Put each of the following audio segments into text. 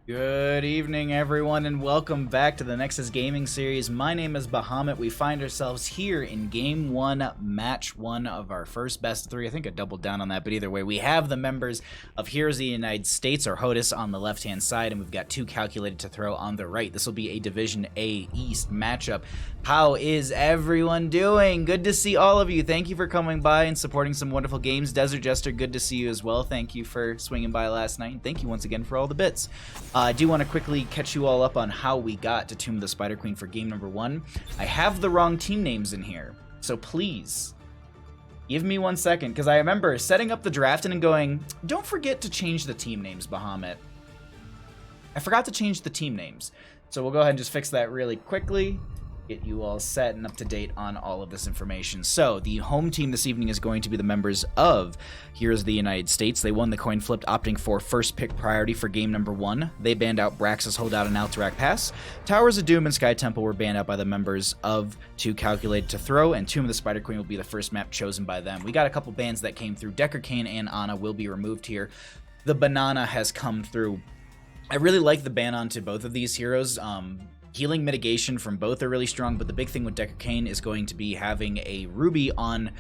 Good evening, everyone, and welcome back to the Nexus Gaming Series. My name is Bahamut. We find ourselves here in Game 1, Match 1 of our first best of 3. I think I doubled down on that, but either way, we have the members of Heroes of the United States, or HOTUS, on the left-hand side, and we've got 2Calculated2Throw on the right. This will be a Division A East matchup. How is everyone doing? Good to see all of you. Thank you for coming by and supporting some wonderful games. Desert Jester, good to see you as well. Thank you for swinging by last night, and thank you once again for all the bits. I do want to quickly catch you all up on how we got to Tomb of the Spider Queen for game number 1. I have the wrong team names in here, so please give me 1 second, because I remember setting up the draft and going, don't forget to change the team names, Bahamut. I forgot to change the team names, so we'll go ahead and just fix that really quickly. Get you all set and up to date on all of this information. So the home team this evening is going to be the members of Heroes of the United States. They won the coin flip, opting for first pick priority for game number 1. They banned out Braxis, Holdout, and Alterac Pass. Towers of Doom and Sky Temple were banned out by the members of 2Calculated2Throw, and Tomb of the Spider Queen will be the first map chosen by them. We got a couple bans that came through. Decker Kane and Ana will be removed here. The Banana has come through. I really like the ban onto both of these heroes. Healing mitigation from both are really strong, but the big thing with Decker Kane is going to be having a Ruby on.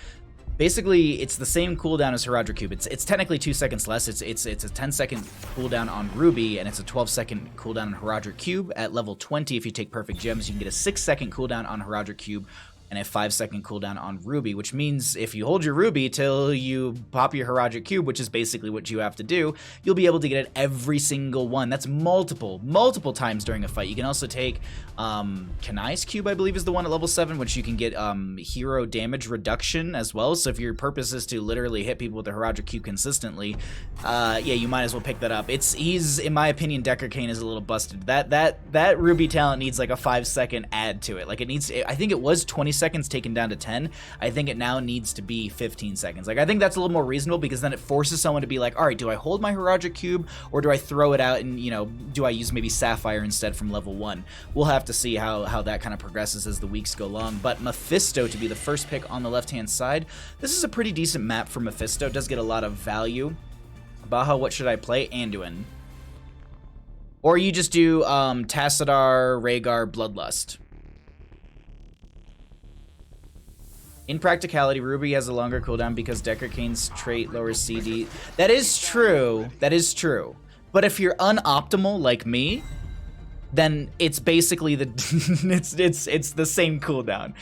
Basically, it's the same cooldown as Herodra Cube. It's technically 2 seconds less. It's a 10-second cooldown on Ruby, and it's a 12-second cooldown on Herodra Cube. At level 20, if you take Perfect Gems, you can get a 6-second cooldown on Herodra Cube and a 5-second cooldown on Ruby, which means if you hold your Ruby till you pop your Herodra Cube, which is basically what you have to do, you'll be able to get it every single one. That's multiple times during a fight. You can also take Kanai's Cube, I believe, is the one at level 7, which you can get hero damage reduction as well. So if your purpose is to literally hit people with the Herodra Cube consistently, yeah, you might as well pick that up. He's, in my opinion, Decker Kane is a little busted. That Ruby talent needs like a 5-second add to it. Like it needs, I think it was 20 seconds taken down to 10. I think it now needs to be 15 seconds. Like I think that's a little more reasonable, because then it forces someone to be like, all right, do I hold my Herodra Cube or do I throw it out and, you know, do I use maybe Sapphire instead from level 1? We'll have to see how that kind of progresses as the weeks go along. But Mephisto to be the first pick on the left-hand side. This is a pretty decent map for Mephisto. It does get a lot of value. Baha, what should I play? Anduin. Or you just do Tassadar, Rhaegar, Bloodlust. In practicality, Ruby has a longer cooldown because Decker Kane's trait lowers CD. That is true. That is true. But if you're unoptimal like me, then it's basically the it's the same cooldown,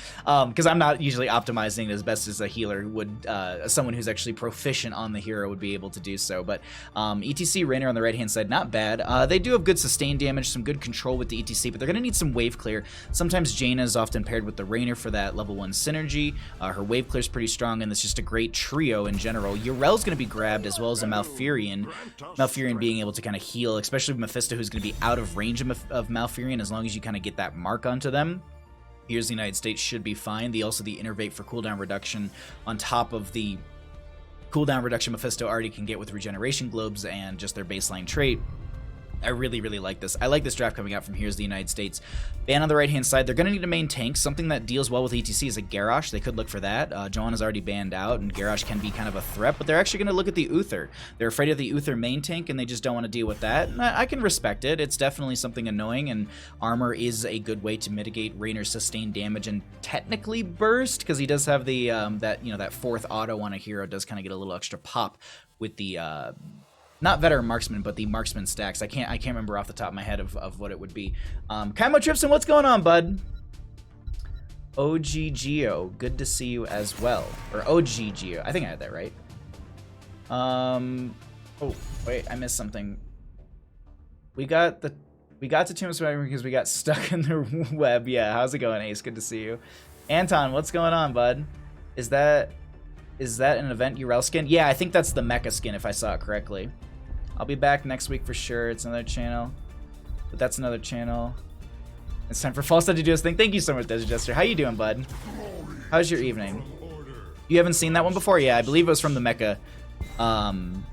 because I'm not usually optimizing it as best as a healer would. Someone who's actually proficient on the hero would be able to do so. But ETC Rainer on the right hand side, not bad. They do have good sustain damage, some good control with the ETC, but they're gonna need some wave clear. Sometimes Jaina is often paired with the Rainer for that level 1 synergy. Her wave clear is pretty strong, and it's just a great trio in general. Yrel's gonna be grabbed, as well as a Malfurion. Malfurion being able to kind of heal, especially with Mephisto, who's gonna be out of range of Malfurion, as long as you kind of get that mark onto them. Here's the United States should be fine. The Innervate for cooldown reduction on top of the cooldown reduction Mephisto already can get with regeneration globes and just their baseline trait. I really, really like this. I like this draft coming out from Here's the United States. Ban on the right-hand side. They're going to need a main tank. Something that deals well with ETC is a Garrosh. They could look for that. Joan is already banned out, and Garrosh can be kind of a threat, but they're actually going to look at the Uther. They're afraid of the Uther main tank, and they just don't want to deal with that. And I can respect it. It's definitely something annoying, and armor is a good way to mitigate Rainer's sustained damage and technically burst, because he does have the that fourth auto on a hero does kind of get a little extra pop with the not veteran marksman, but the marksman stacks. I can't remember off the top of my head of what it would be. Kaimo Tripson, what's going on, bud? OG Geo, good to see you as well. Or OG Geo, I think I had that right. Oh wait, I missed something. We got to Tomb of the Spider because we got stuck in the web. Yeah, how's it going, Ace? Good to see you. Anton, what's going on, bud? Is that an event Yrel skin? Yeah, I think that's the mecha skin if I saw it correctly. I'll be back next week for sure. It's another channel, but that's another channel. It's time for Falstad to do his thing. Thank you so much, Desert Jester. How you doing, bud? How's your evening? You haven't seen that one before? Yeah, I believe it was from the mecha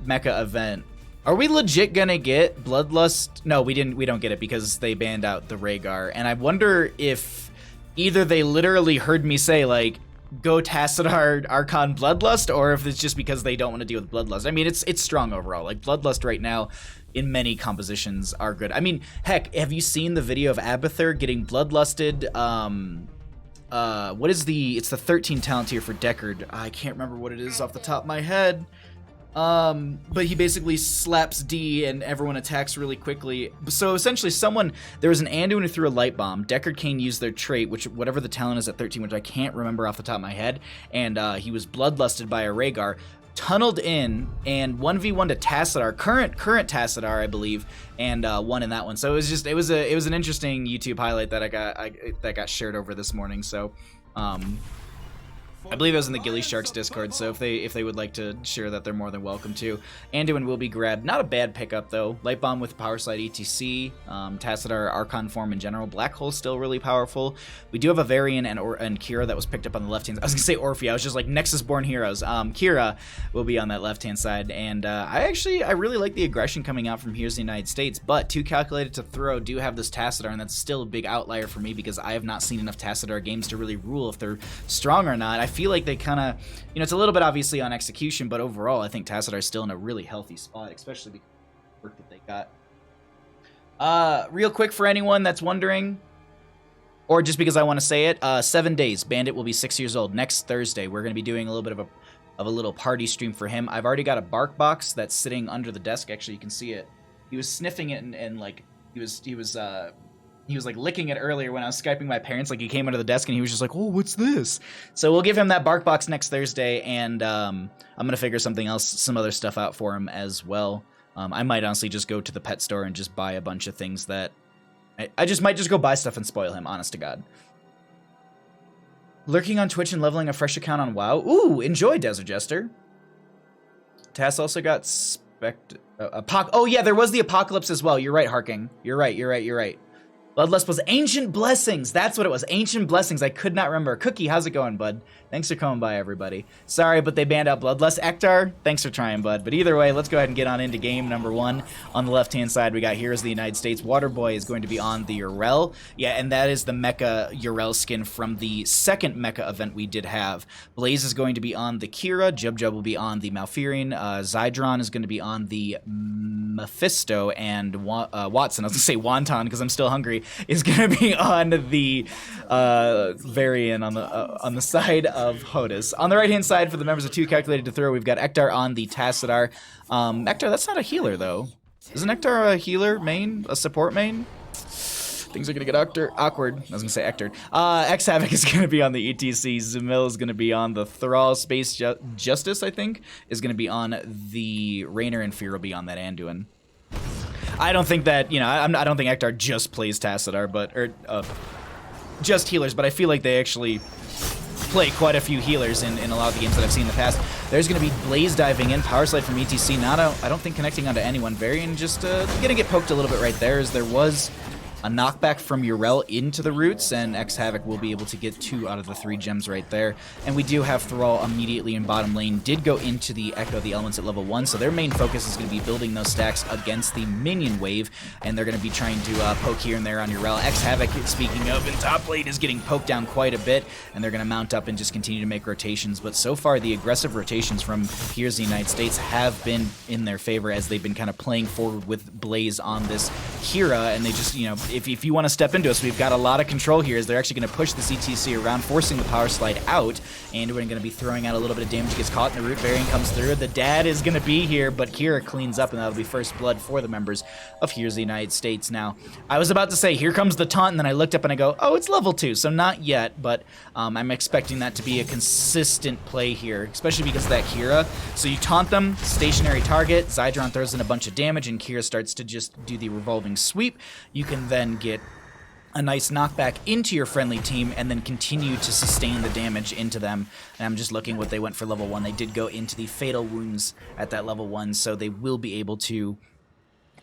event. Are we legit gonna get Bloodlust? No, we don't get it because they banned out the Rhaegar. And I wonder if either they literally heard me say like, go Tassadar Archon Bloodlust, or if it's just because they don't want to deal with Bloodlust. I mean, it's strong overall. Like, Bloodlust right now in many compositions are good. I mean, heck, have you seen the video of Abathur getting bloodlusted? What is it's the 13 talent tier for Deckard. I can't remember what it is off the top of my head. But he basically slaps D and everyone attacks really quickly. So essentially there was an Anduin who threw a light bomb. Deckard Cain used their trait, whatever the talent is at 13, which I can't remember off the top of my head. And, he was bloodlusted by a Rhaegar, tunneled in and 1v1 to Tassadar, current Tassadar, I believe, and won in that one. So it was an interesting YouTube highlight that got shared over this morning. So I believe it was in the Gilly Sharks Discord, so if they would like to share that, they're more than welcome to. Anduin will be grabbed. Not a bad pickup, though. Light Bomb with Power Slide ETC, Tassadar Archon form in general. Black Hole's still really powerful. We do have a Varian and Kira that was picked up on the left-hand side. I was going to say Orpheus. I was just like, Nexus-born heroes. Kira will be on that left-hand side, and I really like the aggression coming out from Here's the United States, but 2Calculated2Throw do have this Tassadar, and that's still a big outlier for me because I have not seen enough Tassadar games to really rule if they're strong or not. I feel like they kind of, it's a little bit obviously on execution, but overall I think Tassadar is still in a really healthy spot, especially because of the work that they got. Real quick for anyone that's wondering, or just because I want to say it, 7 days, Bandit will be 6 years old. Next Thursday, we're going to be doing a little bit of a little party stream for him. I've already got a bark box that's sitting under the desk. Actually, you can see it. He was sniffing it and like, he was like licking it earlier when I was Skyping my parents. Like he came under the desk and he was just like, oh, what's this? So we'll give him that bark box next Thursday, and I'm going to figure some other stuff out for him as well. I might honestly just go to the pet store and just buy a bunch of things that I might just go buy stuff and spoil him, honest to God. Lurking on Twitch and leveling a fresh account on WoW. Ooh, enjoy, Desert Jester. Tass also got oh yeah, there was the Apocalypse as well. You're right, Harking. You're right. Bloodlust was Ancient Blessings. That's what it was. Ancient Blessings. I could not remember. Cookie, how's it going, bud? Thanks for coming by, everybody. Sorry, but they banned out Bloodlust. Ektar, thanks for trying, bud. But either way, let's go ahead and get on into game number 1. On the left-hand side, we got Here's the United States. Waterboy is going to be on the Yrel. Yeah, and that is the Mecha Yrel skin from the second Mecha event we did have. Blaze is going to be on the Kira. Jub will be on the Malfurion. Zydron is going to be on the Mephisto. And Watson, I was going to say Wonton because I'm still hungry, is going to be on the Varian on the side of Hodis. On the right-hand side, for the members of 2Calculated2Throw, we've got Ektar on the Tassadar. Ektar, that's not a healer, though. Isn't Ektar a healer main? A support main? Things are going to get awkward. I was going to say Ektar. X-Havoc is going to be on the ETC. Zamil is going to be on the Thrall. Space Justice, I think, is going to be on the Raynor, and Fear will be on that Anduin. I don't think that, I don't think Ektar just plays Tassadar, or just healers, but I feel like they actually play quite a few healers in a lot of the games that I've seen in the past. There's going to be Blaze diving in, Power Slide from ETC, I don't think connecting onto anyone. Varian just going to get poked a little bit right there, as there was a knockback from Yrel into the roots, and X-Havoc will be able to get 2 out of the 3 gems right there. And we do have Thrall immediately in bottom lane, did go into the Echo of the Elements at level 1, so their main focus is going to be building those stacks against the minion wave, and they're going to be trying to poke here and there on Yrel. X-Havoc, speaking of, in top lane is getting poked down quite a bit, and they're going to mount up and just continue to make rotations. But so far, the aggressive rotations from Here's the United States have been in their favor, as they've been kind of playing forward with Blaze on this Kira, and they just, if you want to step into us, we've got a lot of control here, as they're actually going to push this ETC around, forcing the Power Slide out, and we're going to be throwing out a little bit of damage, gets caught in the root, Varian comes through, the dad is going to be here, but Kira cleans up, and that'll be first blood for the members of Here's the United States. Now, I was about to say, here comes the taunt, and then I looked up and I go, oh, it's level 2, so not yet, but I'm expecting that to be a consistent play here, especially because of that Kira. So you taunt them, stationary target, Zydron throws in a bunch of damage, and Kira starts to just do the revolving sweep. You can then get a nice knockback into your friendly team and then continue to sustain the damage into them. And I'm just looking what they went for level 1. They did go into the fatal wounds at that level 1, so they will be able to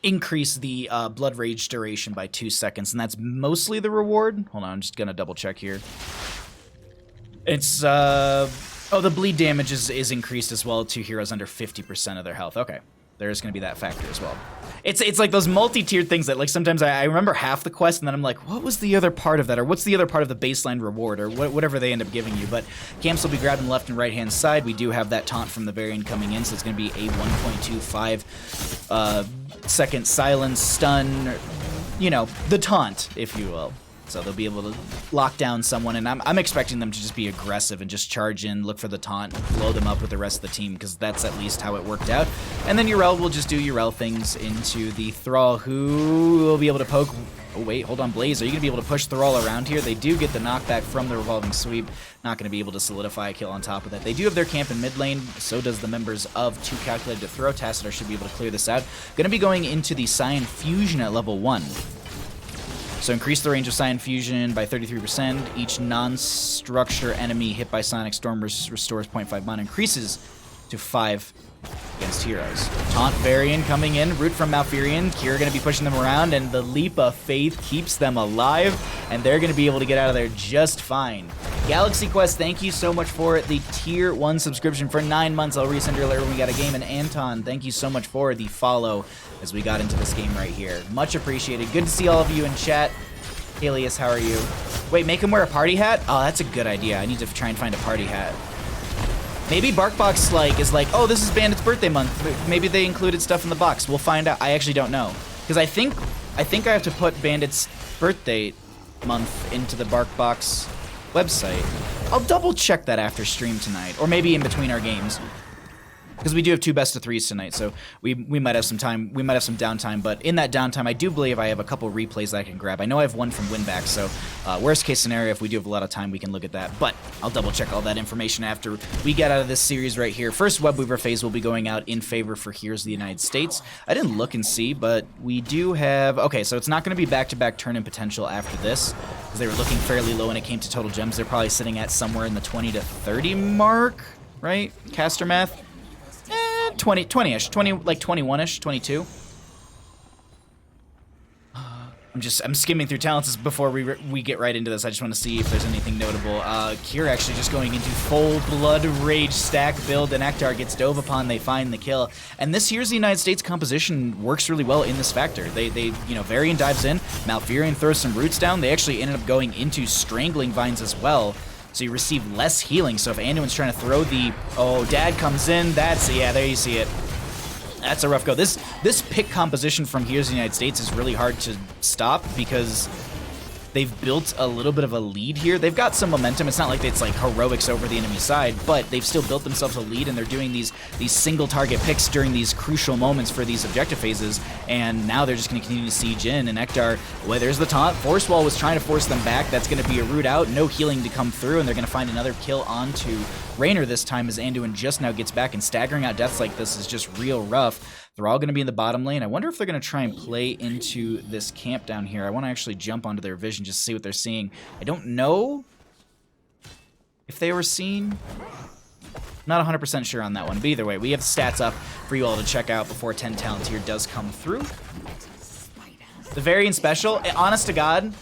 increase the blood rage duration by 2 seconds, and that's mostly the reward. Hold on, I'm just gonna double check here. It's oh, the bleed damage is increased as well to heroes under 50% of their health. Okay, there's gonna be that factor as well. It's like those multi-tiered things that like sometimes I remember half the quest and then I'm like, what was the other part of that, or what's the other part of the baseline reward, or whatever they end up giving you. But camps will be grabbed on the left and right hand side. We do have that taunt from the Varian coming in, so it's going to be a 1.25 second silence stun, you know, the taunt, if you will. So they'll be able to lock down someone, and I'm expecting them to just be aggressive and just charge in, look for the taunt, blow them up with the rest of the team, because that's at least how it worked out. And then Urel will just do Urel things into the Thrall, who will be able to poke... Oh, wait, hold on, Blaze. Are you going to be able to push Thrall around here? They do get the knockback from the revolving sweep. Not going to be able to solidify a kill on top of that. They do have their camp in mid lane. So does the members of 2Calculated2Throw. Tassadar should be able to clear this out. Going to be going into the Cyan Fusion at level 1. So increase the range of Cyan Fusion by 33%. Each non-structure enemy hit by Sonic Storm restores 0.5 mana. Increases to 5 against heroes. Taunt Varian coming in. Root from Malfurion. Kira going to be pushing them around, and the Leap of Faith keeps them alive, and they're going to be able to get out of there just fine. Galaxy Quest, thank you so much for the Tier 1 subscription for 9 months. I'll resend earlier when we got a game. And Anton, thank you so much for the follow as we got into this game right here. Much appreciated. Good to see all of you in chat. Alias, how are you? Wait, make him wear a party hat? Oh, that's a good idea. I need to try and find a party hat. Maybe BarkBox is like, oh, this is Bandit's birthday month. Maybe they included stuff in the box. We'll find out. I actually don't know. Because I think I have to put Bandit's birthday month into the BarkBox website. I'll double check that after stream tonight, or maybe in between our games. Because we do have 2 best of 3s tonight, so we might have some time. We might have some downtime, but in that downtime, I do believe I have a couple replays that I can grab. I know I have one from Winback, so worst case scenario, if we do have a lot of time, we can look at that. But I'll double check all that information after we get out of this series right here. First Webweaver phase will be going out in favor for Here's the United States. I didn't look and see, but we do have... Okay, so it's not going to be back-to-back turn-in potential after this, because they were looking fairly low when it came to total gems. They're probably sitting at somewhere in the 20 to 30 mark, right? Caster math? 20-ish, 20, like 21-ish, 22. I'm skimming through talents before we get right into this. I just want to see if there's anything notable. Kira actually just going into full blood rage stack build, and Ektar gets dove upon. They find the kill, and this Here's the United States composition works really well in this factor. They you know, Varian dives in, Malfurion throws some roots down. They actually ended up going into strangling vines as well. So you receive less healing. So if Anduin's trying to throw the... Oh, Dad comes in. That's... Yeah, there you see it. That's a rough go. This pick composition from Here's the United States is really hard to stop because they've built a little bit of a lead here. They've got some momentum. It's not like it's like heroics over the enemy side, but they've still built themselves a lead, and they're doing these single target picks during these crucial moments for these objective phases, and now they're just going to continue to siege in, and Ektar, well, there's the taunt. Force Wall was trying to force them back. That's going to be a root out. No healing to come through, and they're going to find another kill onto Raynor this time as Anduin just now gets back, and staggering out deaths like this is just real rough. They're all going to be in the bottom lane. I wonder if they're going to try and play into this camp down here. I want to actually jump onto their vision just to see what they're seeing. I don't know if they were seen. Not 100% sure on that one. But either way, we have stats up for you all to check out before 10 talent here does come through. The Varian special, honest to God,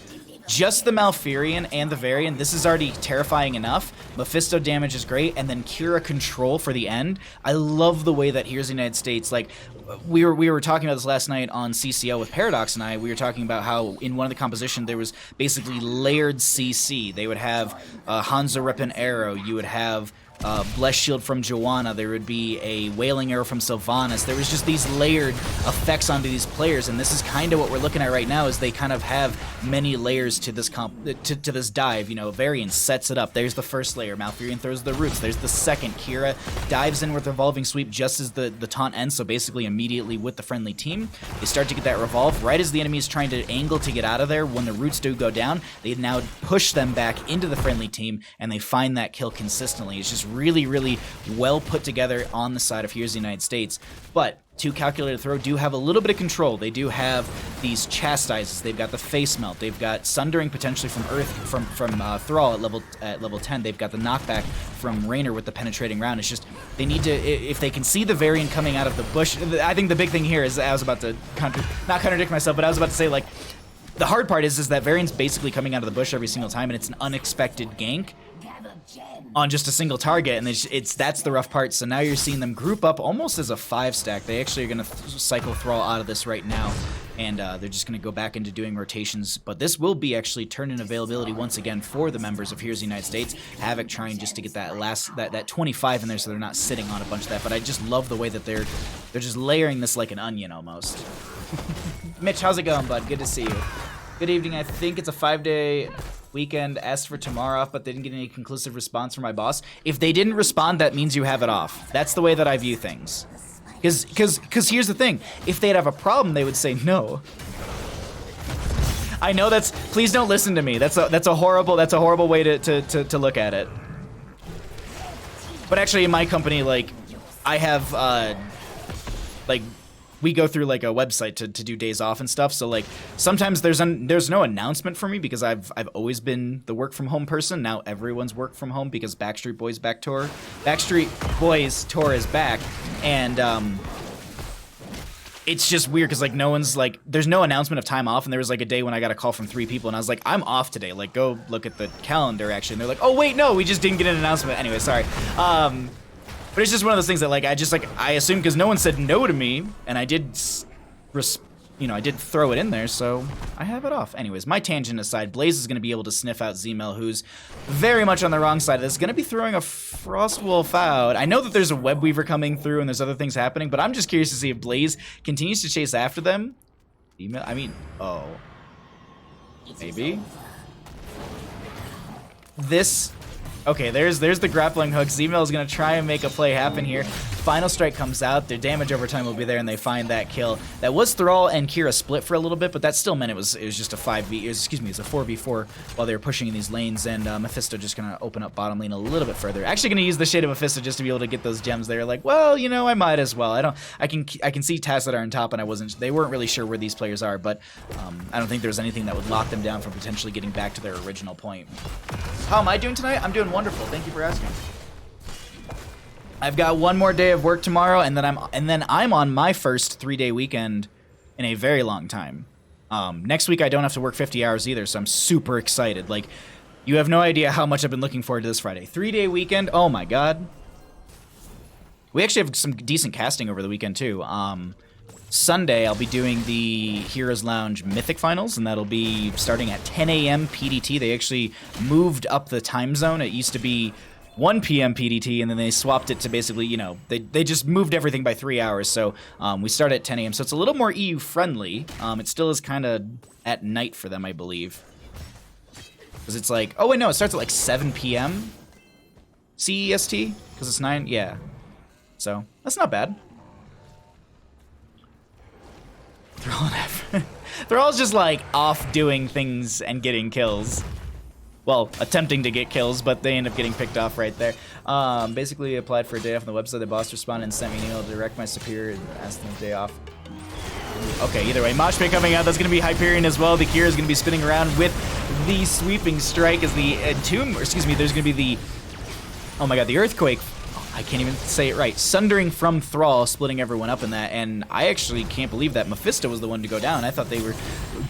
just the Malfurion and the Varian, this is already terrifying enough. Mephisto damage is great, and then Kira control for the end. I love the way that Here's the United States, like, we were talking about this last night on CCL with Paradox and I. We were talking about how in one of the composition there was basically layered CC. They would have Hanzo Rip Arrow, you would have Blessed Shield from Joanna, there would be a Wailing Arrow from Sylvanas. There was just these layered effects onto these players, and this is kind of what we're looking at right now, is they kind of have many layers to this to this dive. You know, Varian sets it up. There's the first layer. Malfurion throws the roots. There's the second. Kira dives in with Revolving Sweep just as the taunt ends, so basically immediately with the friendly team. They start to get that revolve. Right as the enemy is trying to angle to get out of there, when the roots do go down, they now push them back into the friendly team, and they find that kill consistently. It's just really, really well put together on the side of Here's the United States. But 2Calculated2Throw do have a little bit of control. They do have these chastises. They've got the face melt. They've got sundering potentially from Earth from Thrall at level 10. They've got the knockback from Raynor with the penetrating round. It's just they need to, if they can see the Varian coming out of the bush. I think the big thing here is, I was about to not contradict myself, but I was about to say, like, the hard part is that Varian's basically coming out of the bush every single time, and it's an unexpected gank. on just a single target, and that's the rough part. So now you're seeing them group up almost as a 5-stack. They actually are going to cycle Thrall out of this right now, and they're just going to go back into doing rotations. But this will be actually turn-in availability once again for the members of Here's the United States. Havoc trying just to get that 25 in there so they're not sitting on a bunch of that. But I just love the way that they're just layering this like an onion almost. Mitch, how's it going, bud? Good to see you. Good evening. I think it's a 5-day weekend. Asked for tomorrow off, but they didn't get any conclusive response from my boss. If they didn't respond, that means you have it off. That's the way that I view things. Because here's the thing. If they'd have a problem, they would say no. I know that's... Please don't listen to me. That's a horrible way to look at it. But actually, in my company, like, I have like, we go through like a website to do days off and stuff. So like sometimes there's no announcement for me because I've always been the work from home person. Now everyone's work from home because Backstreet Boys tour is back, and it's just weird because like no one's like, there's no announcement of time off. And there was like a day when I got a call from 3 people and I was like, I'm off today. Like go look at the calendar actually. And they're like, oh wait, no, we just didn't get an announcement. Anyway, sorry. But it's just one of those things that like I assume because no one said no to me, and I did, I did throw it in there, so I have it off. Anyways, my tangent aside, Blaze is going to be able to sniff out Zmel, who's very much on the wrong side of this. Going to be throwing a Frostwolf out. I know that there's a Web Weaver coming through and there's other things happening, but I'm just curious to see if Blaze continues to chase after them. I mean, oh, maybe this. Okay, there's the grappling hook. Zmel is going to try and make a play happen here. Final strike comes out. Their damage over time will be there, and they find that kill. That was Thrall and Kira split for a little bit, but that still meant it was just a 4v4 while they were pushing in these lanes, and Mephisto just going to open up bottom lane a little bit further. Actually going to use the Shade of Mephisto just to be able to get those gems there. Like, well, you know, I might as well. I can see Tassadar on top, and they weren't really sure where these players are, but I don't think there's anything that would lock them down from potentially getting back to their original point. How am I doing tonight? I'm doing wonderful. Thank you for asking. I've got one more day of work tomorrow, and then I'm on my first 3-day weekend in a very long time. Next week I don't have to work 50 hours either, so I'm super excited. Like, you have no idea how much I've been looking forward to this Friday. 3-day weekend. Oh my god. We actually have some decent casting over the weekend too. Sunday, I'll be doing the Heroes Lounge Mythic Finals, and that'll be starting at 10 a.m. PDT. They actually moved up the time zone. It used to be 1 p.m. PDT, and then they swapped it to basically, you know, they just moved everything by 3 hours. So we start at 10 a.m., so it's a little more EU-friendly. It still is kind of at night for them, I believe. Because it's like, oh wait, no, it starts at like 7 p.m. CEST? Because it's 9, yeah. So, that's not bad. Thrall's just like off doing things and getting kills. Well, attempting to get kills, but they end up getting picked off right there. Basically applied for a day off on the website. The boss responded and sent me an email to direct my superior and asked them a day off. Okay, either way, Mosh Pit coming out. That's going to be Hyperion as well. The Kira is going to be spinning around with the sweeping strike as the Tomb, or excuse me, there's going to be the, oh my god, the Earthquake. I can't even say it right. Sundering from Thrall, splitting everyone up in that, and I actually can't believe that Mephisto was the one to go down. I thought they were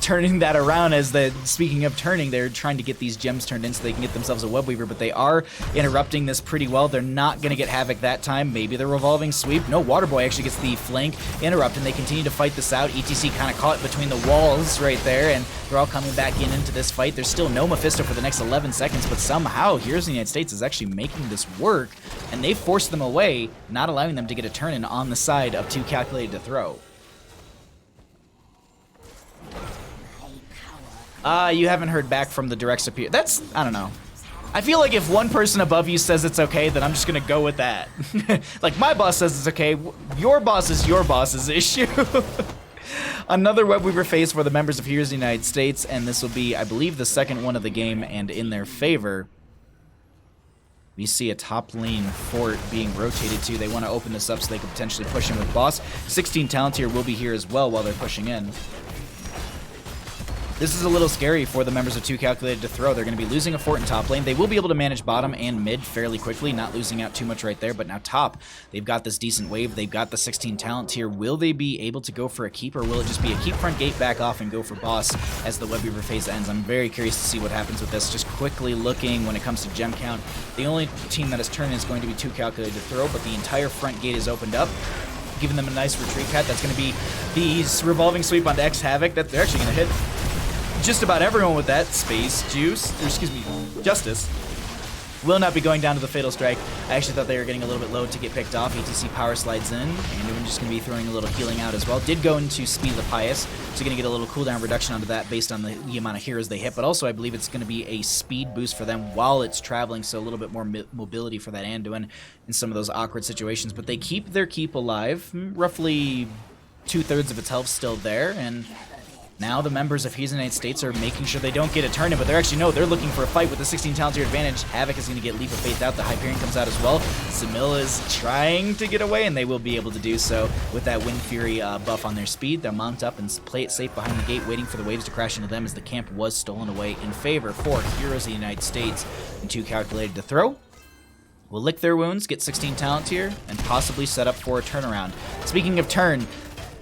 turning that around as speaking of turning, they're trying to get these gems turned in so they can get themselves a Web Weaver, but they are interrupting this pretty well. They're not going to get Havoc that time. Maybe the revolving sweep. No, Waterboy actually gets the flank interrupt, and they continue to fight this out. ETC kind of caught between the walls right there, and they're all coming back into this fight. There's still no Mephisto for the next 11 seconds, but somehow Heroes in the United States is actually making this work, and they forced them away, not allowing them to get a turn-in on the side of 2Calculated2Throw. You haven't heard back from the direct superior. That's, I don't know. I feel like if one person above you says it's okay, then I'm just gonna go with that. Like, my boss says it's okay. Your boss is your boss's issue. Another Web Weaver phase for the members of Heroes in the United States, and this will be, I believe, the second one of the game and in their favor. We see a top lane fort being rotated to. They want to open this up so they can potentially push in with boss. 16 talent here will be here as well while they're pushing in. This is a little scary for the members of 2Calculated2Throw. They're going to be losing a fort in top lane. They will be able to manage bottom and mid fairly quickly, not losing out too much right there. But now top, they've got this decent wave. They've got the 16 talent tier. Will they be able to go for a keep, or will it just be a keep front gate, back off, and go for boss as the Web Weaver phase ends? I'm very curious to see what happens with this. Just quickly looking when it comes to gem count, the only team that has turned is going to be 2Calculated2Throw, but the entire front gate is opened up, giving them a nice retreat cut. That's going to be these revolving sweep onto X Havoc that they're actually going to hit just about everyone with that. Space Juice, or excuse me, Justice, will not be going down to the Fatal Strike. I actually thought they were getting a little bit low to get picked off. ETC power slides in, and we're just going to be throwing a little healing out as well. Did go into Speed the Pious, so going to get a little cooldown reduction onto that based on the amount of heroes they hit, but also I believe it's going to be a speed boost for them while it's traveling, so a little bit more mobility for that Anduin in some of those awkward situations. But they keep their keep alive, roughly 2/3 of its health still there, and now the members of Here's the United States are making sure they don't get a turn in, but they're actually, no, they're looking for a fight with the 16 talent tier advantage. Havoc is going to get Leap of Faith out. The Hyperion comes out as well. Zamil is trying to get away, and they will be able to do so with that Wind Fury buff on their speed. They'll mount up and play it safe behind the gate, waiting for the waves to crash into them as the camp was stolen away in favor for Heroes of the United States. And 2Calculated2Throw will lick their wounds, get 16 talent tier, and possibly set up for a turnaround. Speaking of turn,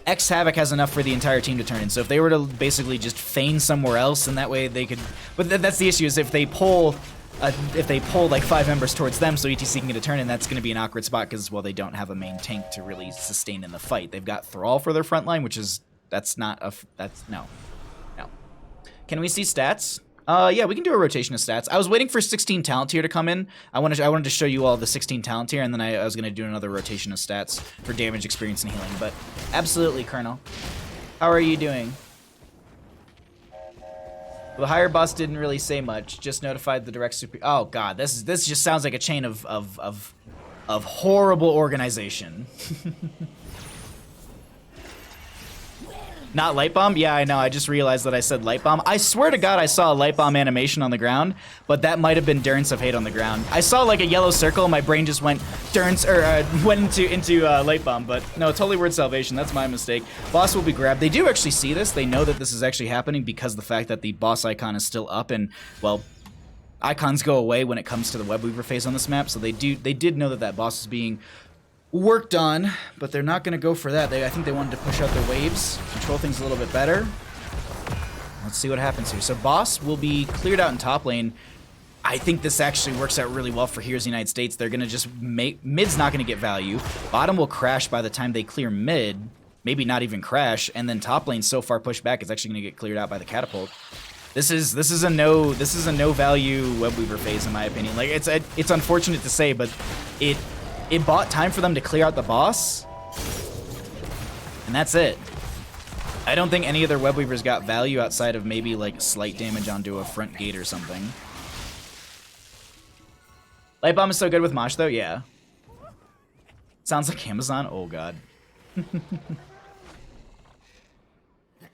X Havoc has enough for the entire team to turn in, so if they were to basically just feign somewhere else, and that way they could, but that's the issue, is if they pull like 5 members towards them so ETC can get a turn in, that's going to be an awkward spot because, well, they don't have a main tank to really sustain in the fight. They've got Thrall for their front line, which is, no. Can we see stats? Yeah, we can do a rotation of stats. I was waiting for 16 talent tier to come in. I wanted to show you all the 16 talent tier, and then I was going to do another rotation of stats for damage, experience, and healing. But absolutely, Colonel. How are you doing? The higher boss didn't really say much. Just notified the direct super. Oh God, this just sounds like a chain of horrible organization. Not Light Bomb? Yeah, I know. I just realized that I said Light Bomb. I swear to God I saw a Light Bomb animation on the ground, but that might have been Durance of Hate on the ground. I saw like a yellow circle, my brain just went Durance, or went into Light Bomb, but no, totally Word Salvation. That's my mistake. Boss will be grabbed. They do actually see this. They know that this is actually happening because of the fact that the boss icon is still up, and, well, icons go away when it comes to the Web Weaver phase on this map, so they did know that that boss is being worked on, but they're not going to go for that. I think they wanted to push out their waves, control things a little bit better. Let's see what happens here. So boss will be cleared out in top lane. I think this actually works out really well for Here's the United States. They're going to just make... Mid's not going to get value. Bottom will crash by the time they clear mid. Maybe not even crash. And then top lane so far pushed back, it's actually going to get cleared out by the catapult. This is a no value Web Weaver phase in my opinion. Like it's unfortunate to say, but it bought time for them to clear out the boss, and that's it. I don't think any other Web Weavers got value outside of maybe like slight damage onto a front gate or something. Light Bomb is so good with Mosh though, yeah. Sounds like Amazon, oh God. The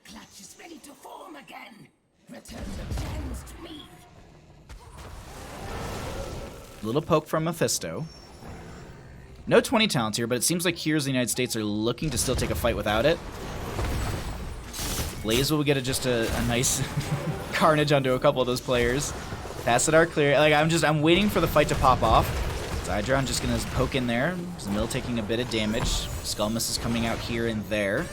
clutch is ready to form again. Return the gems to me. Little poke from Mephisto. No 20 talents here, but it seems like Here's the United States are looking to still take a fight without it. Blaze will get just a nice carnage onto a couple of those players. Tassadar clear. Like I'm waiting for the fight to pop off. Zydron just gonna poke in there. Zamil taking a bit of damage. Skullmiss is coming out here and there.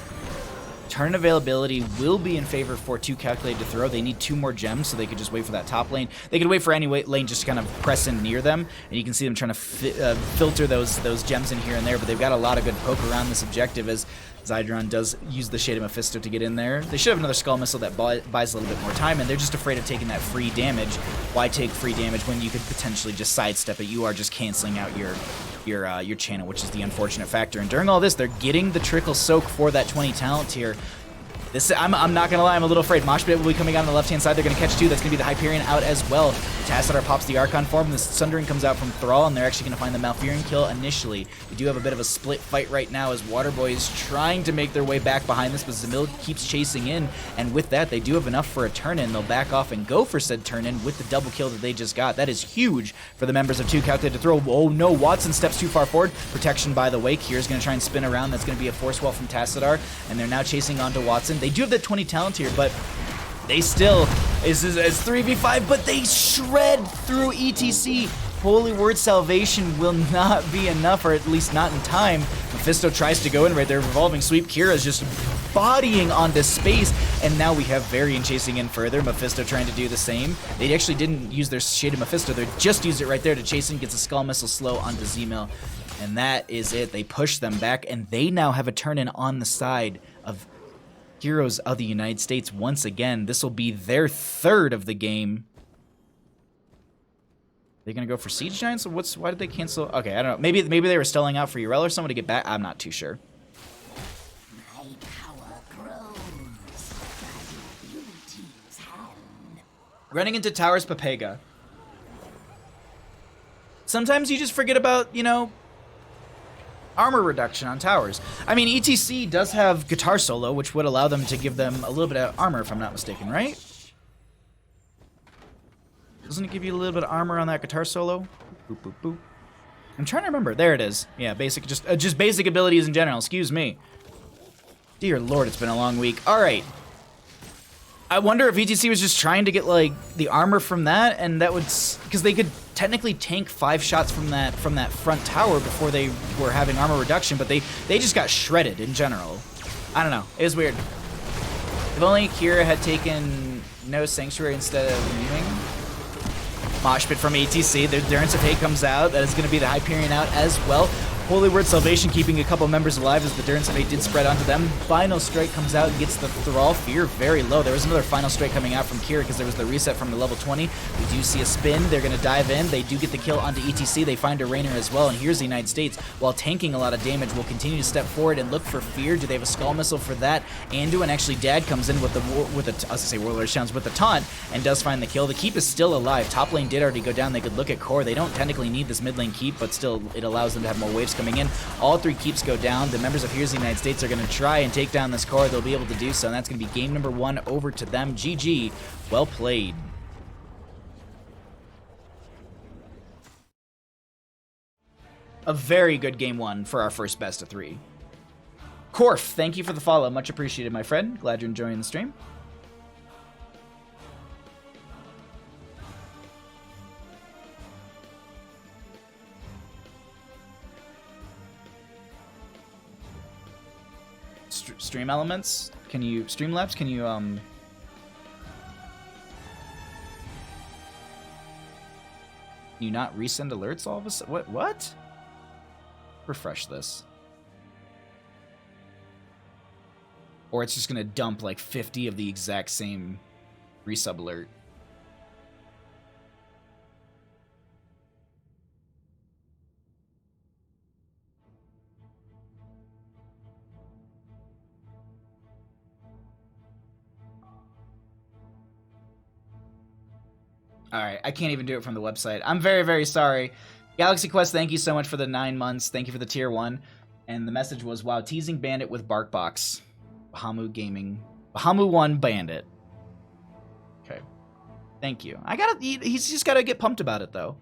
Turn availability will be in favor for 2Calculated2Throw. They need 2 more gems, so they could just wait for that top lane. They could wait for any lane just to kind of press in near them, and you can see them trying to filter those gems in here and there, but they've got a lot of good poke around this objective as Zydron does use the Shade of Mephisto to get in there. They should have another Skull Missile that buys a little bit more time, and they're just afraid of taking that free damage. Why take free damage when you could potentially just sidestep it? You are just canceling out your channel, which is the unfortunate factor. And during all this, they're getting the trickle soak for that 20 talent tier. I'm not gonna lie, I'm a little afraid. Mosh Pit will be coming out on the left-hand side. They're gonna catch 2. That's gonna be the Hyperion out as well. Tassadar pops the Archon form. The Sundering comes out from Thrall, and they're actually gonna find the Malfurion kill initially. We do have a bit of a split fight right now as Waterboy is trying to make their way back behind this, but Zamil keeps chasing in, and with that, they do have enough for a turn-in. They'll back off and go for said turn-in with the double kill that they just got. That is huge for the members of 2Calculated2Throw. Oh no, Watson steps too far forward. Protection by the Wake. Here's gonna try and spin around. That's gonna be a force wall from Tassadar, and they're now chasing onto Watson. They do have that 20 talent here, but They still, it's 3v5, but they shred through ETC. Holy Word Salvation will not be enough, or at least not in time. Mephisto tries to go in right there, revolving sweep. Kira's just bodying onto space, and now we have Varian chasing in further. Mephisto trying to do the same. They actually didn't use their Shaded Mephisto, they just used it right there to chase in, gets a Skull Missile slow onto Z-Mill, and that is it. They push them back, and they now have a turn-in on the side of Heroes of the United States once again. This will be their third of the game. They're gonna go for Siege Giants? Why did they cancel? Okay, I don't know. Maybe they were stalling out for Urel or someone to get back. I'm not too sure. My power grows by your beauty's hand. Running into Towers Papega. Sometimes you just forget about, you know, armor reduction on towers. I mean, ETC does have guitar solo, which would allow them to give them a little bit of armor, if I'm not mistaken, right? Doesn't it give you a little bit of armor on that guitar solo? Boop, boop, boop. I'm trying to remember. There it is. Yeah, basic, just basic abilities in general. Excuse me. Dear Lord, it's been a long week. All right. I wonder if ETC was just trying to get like the armor from that, and that would, because they could technically tank 5 shots from that front tower before they were having armor reduction, but they just got shredded in general. I don't know. It was weird. If only Kira had taken no Sanctuary instead of Mewing. Mosh pit from ETC. The Endurance of Hate comes out. That is going to be the Hyperion out as well. Holy Word Salvation keeping a couple members alive as the Endurance of Hate did spread onto them. Final Strike comes out and gets the Thrall. Fear very low. There was another Final Strike coming out from Kira because there was the reset from the level 20. We do see a spin. They're going to dive in. They do get the kill onto ETC. They find a Rainer as well. And here's the United States. While tanking a lot of damage, will continue to step forward and look for Fear. Do they have a Skull Missile for that? Andu, and actually Dad comes in with the Warlord Sounds with the taunt and does find the kill. The keep is still alive. Top lane did already go down. They could look at core. They don't technically need this mid lane keep, but still it allows them to have more waves coming in. All 3 keeps go down. The members of Here's the United States are going to try and take down this core. They'll be able to do so, and that's going to be game number 1 over to them. GG. Well played. A very good game 1 for our first best of 3. Korf, thank you for the follow. Much appreciated, my friend. Glad you're enjoying the stream. Stream elements? Can you Streamlabs? Can you not resend alerts all of a sudden? What? Refresh this. Or it's just gonna dump like 50 of the exact same resub alert. Alright, I can't even do it from the website. I'm very, very sorry. Galaxy Quest, thank you so much for the 9 months. Thank you for the tier 1. And the message was, wow, teasing Bandit with Barkbox. Bahamu Gaming. Bahamu 1 Bandit. Okay. Thank you. He's just gotta get pumped about it, though.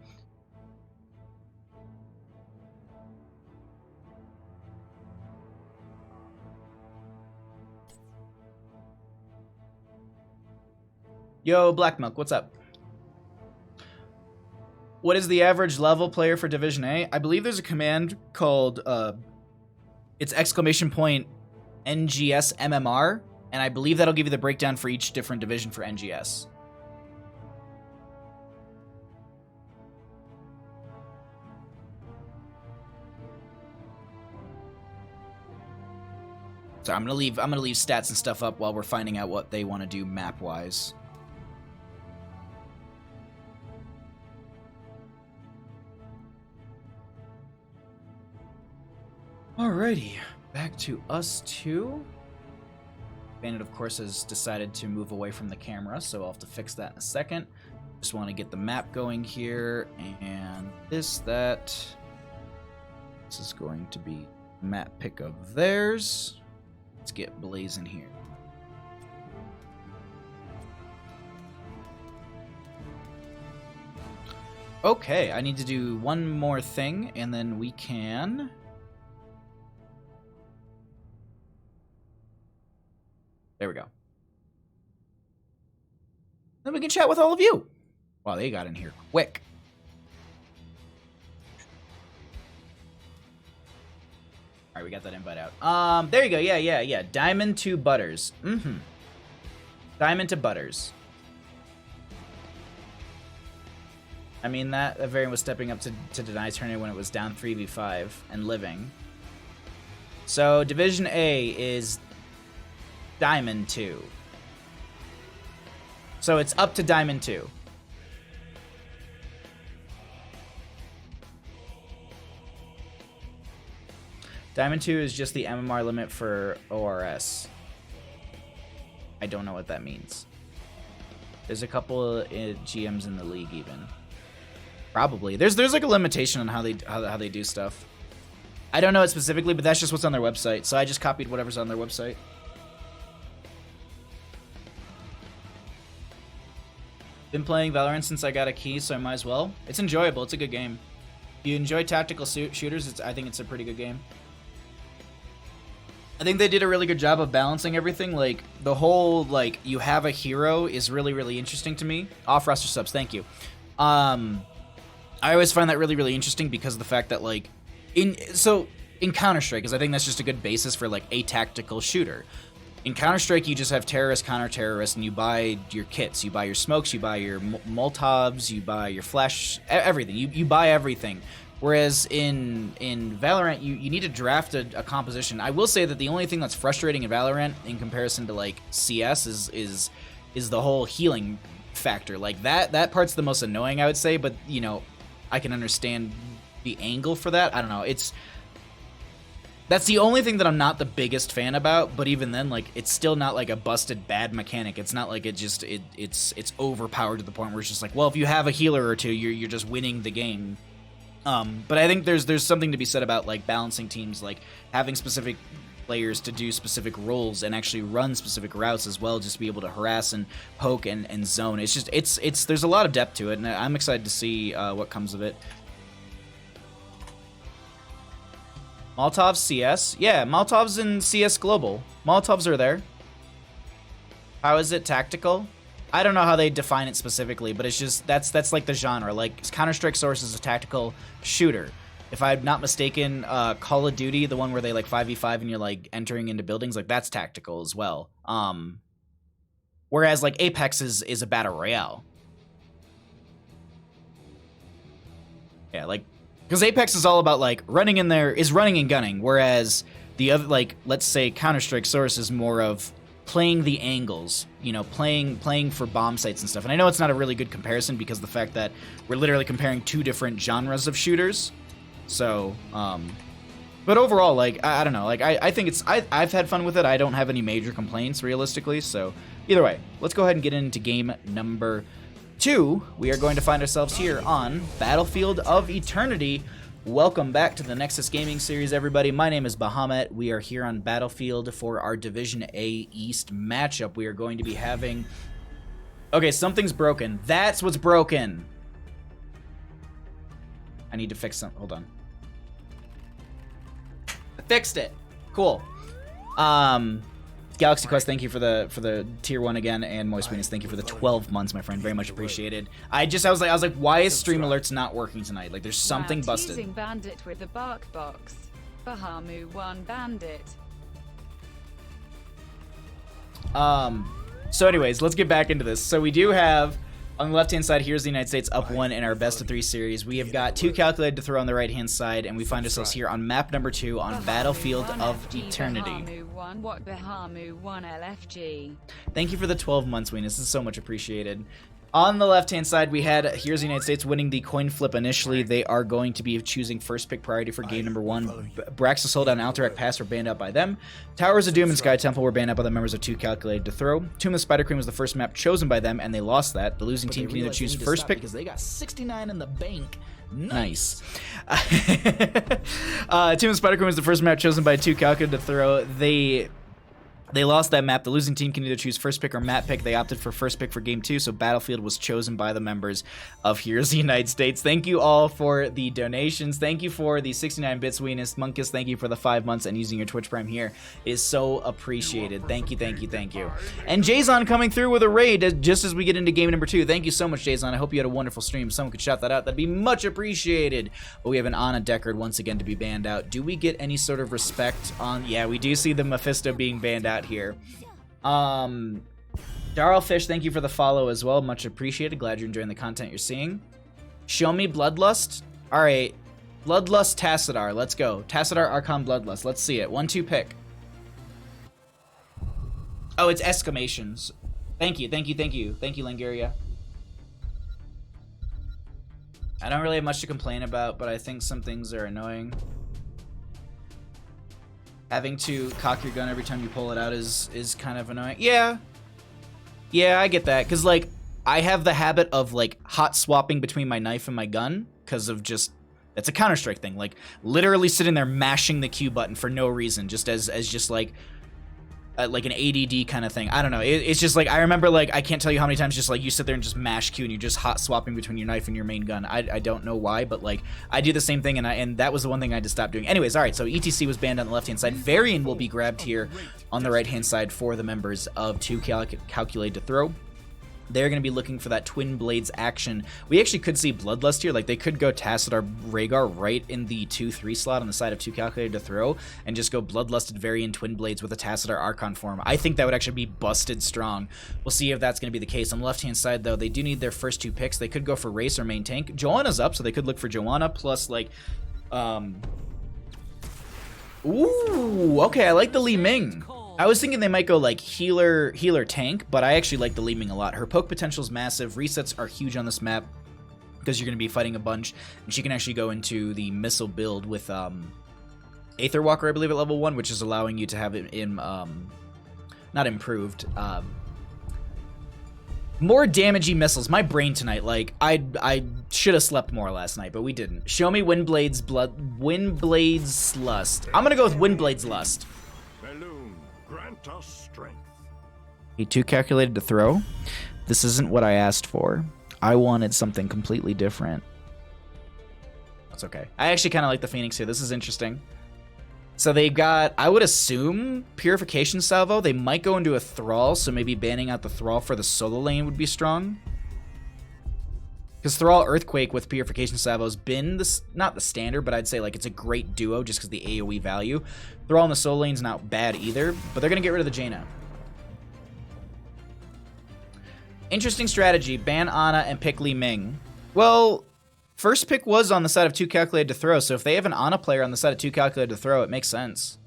Yo, Black Milk, what's up? What is the average level player for Division A? I believe there's a command called, it's exclamation point NGS MMR, and I believe that'll give you the breakdown for each different division for NGS. So I'm gonna leave stats and stuff up while we're finding out what they want to do map-wise. Alrighty, back to us 2. Bandit, of course, has decided to move away from the camera, so I'll have to fix that in a second. Just want to get the map going here, and that. This is going to be map pick of theirs. Let's get blazing here. Okay, I need to do one more thing, and then we can... There we go. we can chat with all of you. Wow, they got in here quick. All right, we got that invite out. There you go. Yeah. Diamond to Butters. Diamond to Butters. I mean, that variant was stepping up to deny turning when it was down 3v5 and living. So Division A is Diamond 2. So it's up to Diamond 2. Diamond 2 is just the MMR limit for ORS. I don't know what that means. There's a couple of GMs in the league even. Probably. There's like a limitation on how they do stuff. I don't know it specifically, but that's just what's on their website. So I just copied whatever's on their website. Been playing Valorant since I got a key, so I might as well. It's enjoyable. It's a good game. If you enjoy tactical shooters, I think it's a pretty good game. I think they did a really good job of balancing everything. Like, the whole, like, you have a hero is really, really interesting to me. Off-roster subs, thank you. I always find that really, really interesting because of the fact that, like, in Counter-Strike, because I think that's just a good basis for, like, a tactical shooter. In Counter-Strike, you just have terrorist, counter-terrorist, and you buy your kits. You buy your smokes, you buy your Molotovs, you buy your flash, everything. You buy everything. Whereas in Valorant, you need to draft a composition. I will say that the only thing that's frustrating in Valorant in comparison to, like, CS is the whole healing factor. Like, that part's the most annoying, I would say, but, you know, I can understand the angle for that. I don't know. That's the only thing that I'm not the biggest fan about, but even then, like, it's still not like a busted bad mechanic. It's not like it's overpowered to the point where it's just like, well, if you have a healer or two, you're just winning the game. But I think there's something to be said about, like, balancing teams, like having specific players to do specific roles and actually run specific routes as well, just to be able to harass and poke and zone. It's just there's a lot of depth to it, and I'm excited to see what comes of it. Molotov CS? Yeah, Molotov's in CS Global. Molotovs are there. How is it tactical? I don't know how they define it specifically, but it's just, that's like the genre. Like, Counter-Strike Source is a tactical shooter. If I'm not mistaken, Call of Duty, the one where they, like, 5v5 and you're, like, entering into buildings, like, that's tactical as well. Whereas, like, Apex is a battle royale. Yeah, like, because Apex is all about, like, running in there, is running and gunning, whereas the other, like, let's say Counter-Strike Source is more of playing the angles, you know, playing for bomb sites and stuff. And I know it's not a really good comparison because of the fact that we're literally comparing two different genres of shooters. So, but overall, like, I don't know, like, I think I've had fun with it. I don't have any major complaints, realistically. So, either way, let's go ahead and get into game number 2. We are going to find ourselves here on Battlefield of Eternity. Welcome back to the Nexus Gaming Series, everybody. My name is Bahamut. We are here on Battlefield for our Division A East matchup. We are going to be having... Okay, something's broken. That's what's broken. I need to fix something. Hold on. I fixed it. Cool. Galaxy Quest, thank you for the tier 1 again, and Moist Venus, thank you for the 12 months, my friend. Very much appreciated. I was like, why is stream alerts not working tonight? Like, there's something busted. Using Bandit with the bark box. Bahamu 1 Bandit. So anyways, let's get back into this. So we do have, on the left-hand side, here's the United States up 1 in our best of 3 series. We have got 2 calculated to throw on the right-hand side, and we find ourselves here on map number 2 on Battlefield of Eternity. Bahamu 1 LFG. Thank you for the 12 months, Venus. This is so much appreciated. On the left-hand side, we had, here's the United States winning the coin flip initially. They are going to be choosing first pick priority for game number 1. Braxis Hold and Alterac Pass were banned out by them. Towers of Doom and Sky Temple were banned out by the members of 2 Calculated to Throw. Tomb of Spider Queen was the first map chosen by them, and they lost that. The losing team can either choose first pick... because they got 69 in the bank. Nice. Tomb of Spider Queen was the first map chosen by 2 Calculated to Throw. They They lost that map. The losing team can either choose first pick or map pick. They opted for first pick for game 2, so Battlefield was chosen by the members of Heroes of the United States. Thank you all for the donations. Thank you for the 69 bits, Weenus. Munkus, thank you for the 5 months and using your Twitch Prime here. It is so appreciated. Thank you, thank you, thank you. And Jason coming through with a raid just as we get into game number 2. Thank you so much, Jason. I hope you had a wonderful stream. Someone could shout that out. That'd be much appreciated. But we have an Ana Deckard once again to be banned out. Do we get any sort of respect on... Yeah, we do see the Mephisto being banned out here. Darl Fish, thank you for the follow as well. Much appreciated. Glad you're enjoying the content you're seeing. Show me Bloodlust. All right. Bloodlust Tassadar. Let's go. Tassadar Archon Bloodlust. Let's see it. 1-2 pick. Oh, it's exclamations. Thank you. Thank you. Thank you. Thank you, Languria. I don't really have much to complain about, but I think some things are annoying. Having to cock your gun every time you pull it out is kind of annoying. Yeah. Yeah, I get that. Because, like, I have the habit of, like, hot swapping between my knife and my gun because of just... It's a Counter-Strike thing. Like, literally sitting there mashing the Q button for no reason. Just as just, like an ADD kind of thing. I don't know. It's just, like, I remember, like, I can't tell you how many times just, like, you sit there and just mash Q and you're just hot swapping between your knife and your main gun. I don't know why, but, like, I do the same thing, and that was the one thing I had to stop doing. Anyways, all right, so ETC was banned on the left-hand side. Varian will be grabbed here on the right-hand side for the members of 2Calculated2Throw. They're going to be looking for that Twin Blades action. We actually could see Bloodlust here. Like, they could go Tassadar Rhaegar right in the 2-3 slot on the side of 2Calculated2Throw and just go Bloodlusted Varian Twin Blades with a Tassadar Archon form. I think that would actually be busted strong. We'll see if that's going to be the case. On the left-hand side, though, they do need their first 2 picks. They could go for Race or main tank. Joanna's up, so they could look for Joanna plus, like... Ooh, okay, I like the Li Ming. I was thinking they might go like healer tank, but I actually like the Li Ming a lot. Her poke potential is massive. Resets are huge on this map because you're going to be fighting a bunch, and she can actually go into the missile build with Aether Walker, I believe, at level 1, which is allowing you to have it in not improved, more damagey missiles. My brain tonight, like, I should have slept more last night, but we didn't. Show me Windblade's Lust. I'm gonna go with Windblade's Lust. Grant us strength. He 2Calculated2Throw. This isn't what I asked for. I wanted something completely different. That's okay. I actually kind of like the Phoenix here. This is interesting. So they got, I would assume, Purification Salvo. They might go into a Thrall, so maybe banning out the Thrall for the solo lane would be strong. Because Thrall Earthquake with Purification Salvo has been, not the standard, but I'd say like it's a great duo just because the AoE value. Thrall in the solo lane's not bad either, but they're going to get rid of the Jaina. Interesting strategy. Ban Ana and pick Li Ming. Well, first pick was on the side of 2Calculated2Throw, so if they have an Ana player on the side of 2Calculated2Throw, it makes sense.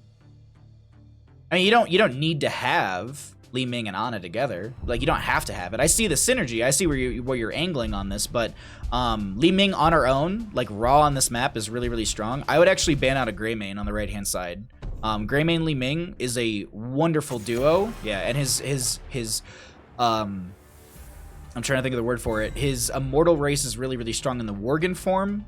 I mean, you don't need to have Li Ming and Ana together. Like, you don't have to have it. I see the synergy. I see where you're angling on this, but Li Ming on her own, like raw on this map, is really, really strong. I would actually ban out a Greymane on the right-hand side. Greymane Li Ming is a wonderful duo. Yeah, and his I'm trying to think of the word for it. His Immortal Race is really, really strong in the Worgen form,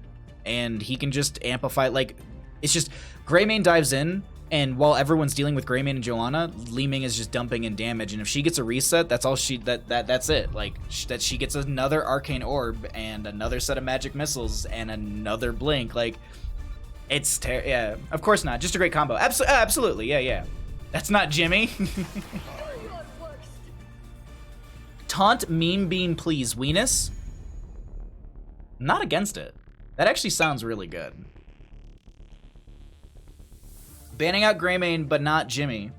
and he can just amplify, like, it's just, Greymane dives in, and while everyone's dealing with Greymane and Joanna, Li Ming is just dumping in damage, and if she gets a reset, that's all that's it. Like, that she gets another Arcane Orb, and another set of magic missiles, and another Blink, like, it's, yeah, of course not, just a great combo. Absolutely, yeah. That's not Jimmy. Taunt Meme Bean, please, Weenus. Not against it. That actually sounds really good. Banning out Greymane, but not Jimmy.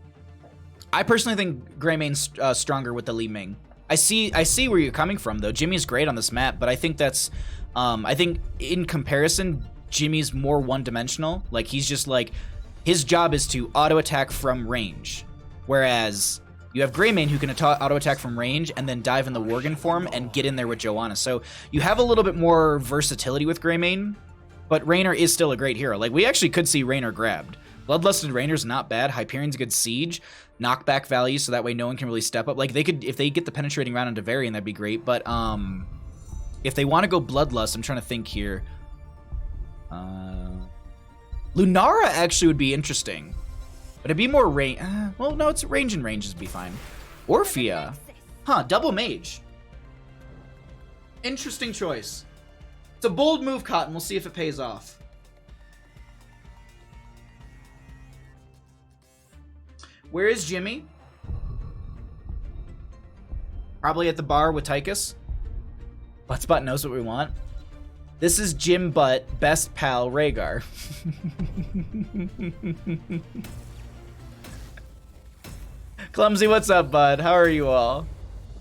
I personally think Greymane's stronger with the Li Ming. I see where you're coming from, though. Jimmy's great on this map, but I think that's, I think in comparison, Jimmy's more one-dimensional. Like, he's just like, his job is to auto-attack from range, whereas you have Greymane who can auto-attack from range and then dive in the Worgen form and get in there with Joanna. So you have a little bit more versatility with Greymane, but Raynor is still a great hero. Like, we actually could see Raynor grabbed. Bloodlusted Raynor's not bad. Hyperion's a good siege. Knockback value, so that way no one can really step up. Like, they could, if they get the penetrating round into Varian, that'd be great. But if they want to go Bloodlust, I'm trying to think here. Lunara actually would be interesting. But it'd be more range. Well, no, it's range and ranges would be fine. Orphea. Huh, double mage. Interesting choice. It's a bold move, Cotton. We'll see if it pays off. Where is Jimmy? Probably at the bar with Tychus. Buttsbot knows what we want. This is Jim Butt, best pal, Rhaegar. Clumsy, what's up, bud? How are you all?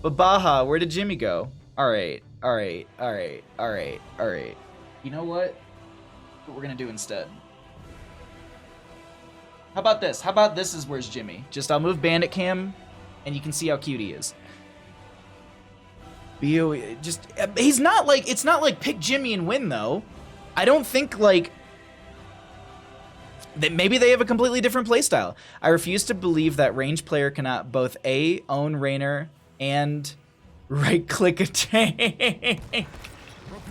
Babaha, where did Jimmy go? Alright. You know what we're gonna do instead? How about this? How about this is where's Jimmy? Just I'll move Bandit Cam, and you can see how cute he is. BOE, just, he's not like, it's not like pick Jimmy and win though. I don't think like, maybe they have a completely different playstyle. I refuse to believe that range player cannot both A, own Raynor, and right click a tank.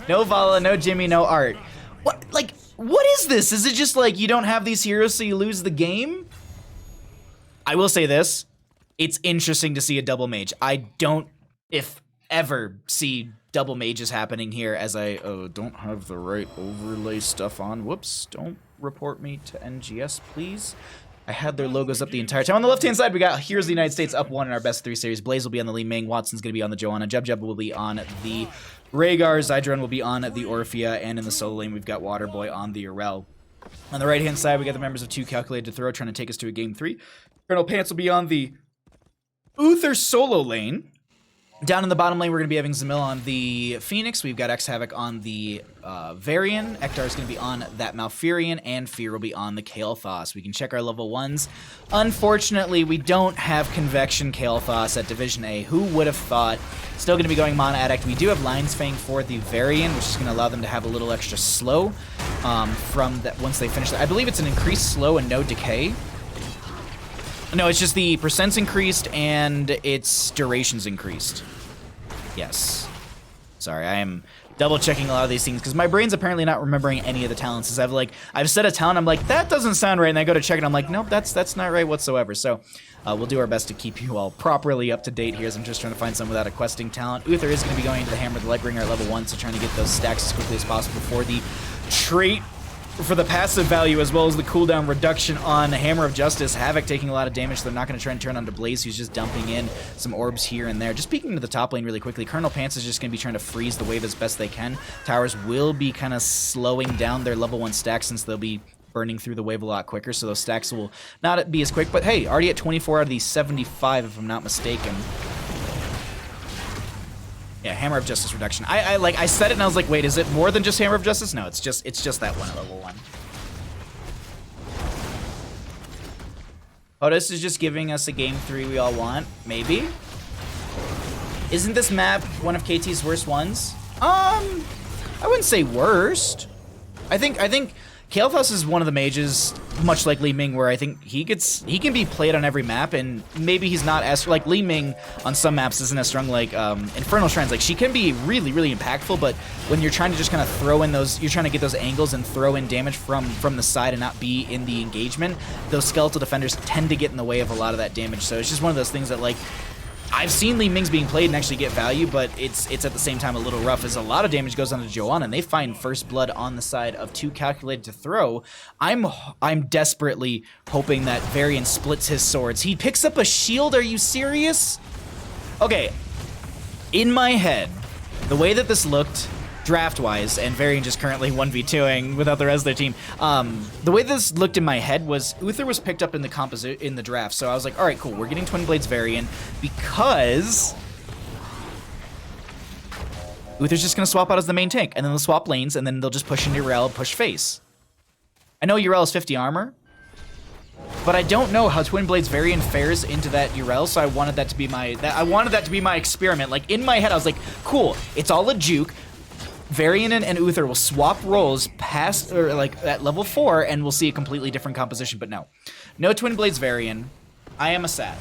No Vala, no Jimmy, no Art. What, like, what is this? Is it just like you don't have these heroes so you lose the game? I will say this, it's interesting to see a double mage. I don't, if ever, see double mages happening here as I don't have the right overlay stuff on. Whoops, don't report me to NGS, please. I had their logos up the entire time. On the left-hand side, we got Here's the United States up 1 in our best 3 series. Blaze will be on the Li Ming, Watson's going to be on the Joanna, Jub will be on the Rhaegar, Zydron will be on the Orphea, and in the solo lane, we've got Waterboy on the Urel. On the right-hand side, we got the members of 2Calculated2Throw trying to take us to a game 3. Colonel Pants will be on the Uther solo lane. Down in the bottom lane, we're going to be having Zamil on the Phoenix. We've got X-Havoc on the Varian. Ektar is going to be on that Malfurion, and Fear will be on the Kael'thas. We can check our level 1s. Unfortunately, we don't have Convection Kael'thas at Division A. Who would have thought? Still going to be going Mana Addict. We do have Lion's Fang for the Varian, which is going to allow them to have a little extra slow from that once they finish that. I believe it's an increased slow and no decay. No, it's just the percent's increased and its duration's increased. Yes. Sorry, I am double checking a lot of these things because my brain's apparently not remembering any of the talents. I've said a talent, I'm like, that doesn't sound right, and I go to check it, I'm like, nope, that's not right whatsoever. So we'll do our best to keep you all properly up to date here as I'm just trying to find some without a questing talent. Uther is going to be going into the Hammer of the Lightbringer at level 1, so trying to get those stacks as quickly as possible for the trait for the passive value, as well as the cooldown reduction on Hammer of Justice. Havoc taking a lot of damage, so they're not going to try and turn onto Blaze, who's just dumping in some orbs here and there. Just peeking to the top lane really quickly, Colonel Pants is just going to be trying to freeze the wave as best they can. Towers will be kind of slowing down their level 1 stacks since they'll be burning through the wave a lot quicker, so those stacks will not be as quick. But hey, already at 24 out of these 75, if I'm not mistaken. Yeah, Hammer of Justice reduction. I said it and I was like, wait, is it more than just Hammer of Justice? No, it's just that one at level 1. Otis is just giving us a game 3 we all want. Maybe. Isn't this map one of KT's worst ones? I wouldn't say worst. I think Kael'thas is one of the mages, much like Li Ming, where I think he can be played on every map, and maybe he's not as, like Li Ming on some maps isn't as strong like Infernal Shrines. Like, she can be really, really impactful, but when you're trying to just kind of throw in those, you're trying to get those angles and throw in damage from the side and not be in the engagement, those skeletal defenders tend to get in the way of a lot of that damage. So it's just one of those things that, like, I've seen Li Ming's being played and actually get value, but it's at the same time a little rough as a lot of damage goes onto Joanna, and they find first blood on the side of 2Calculated2Throw. I'm desperately hoping that Varian splits his swords. He picks up a shield, are you serious? Okay, in my head, the way that this looked draft-wise, and Varian just currently 1v2ing without the rest of their team, the way this looked in my head was Uther was picked up in the draft, so I was like, alright, cool, we're getting Twin Blades Varian because Uther's just going to swap out as the main tank, and then they'll swap lanes, and then they'll just push into Urel, push face. I know Urel is 50 armor, but I don't know how Twin Blades Varian fares into that Urel, so I wanted that to be my experiment. Like, in my head, I was like, cool, it's all a juke. Varian and Uther will swap roles past, or like at level 4, and we'll see a completely different composition. But no Twin Blades Varian. I am a sad.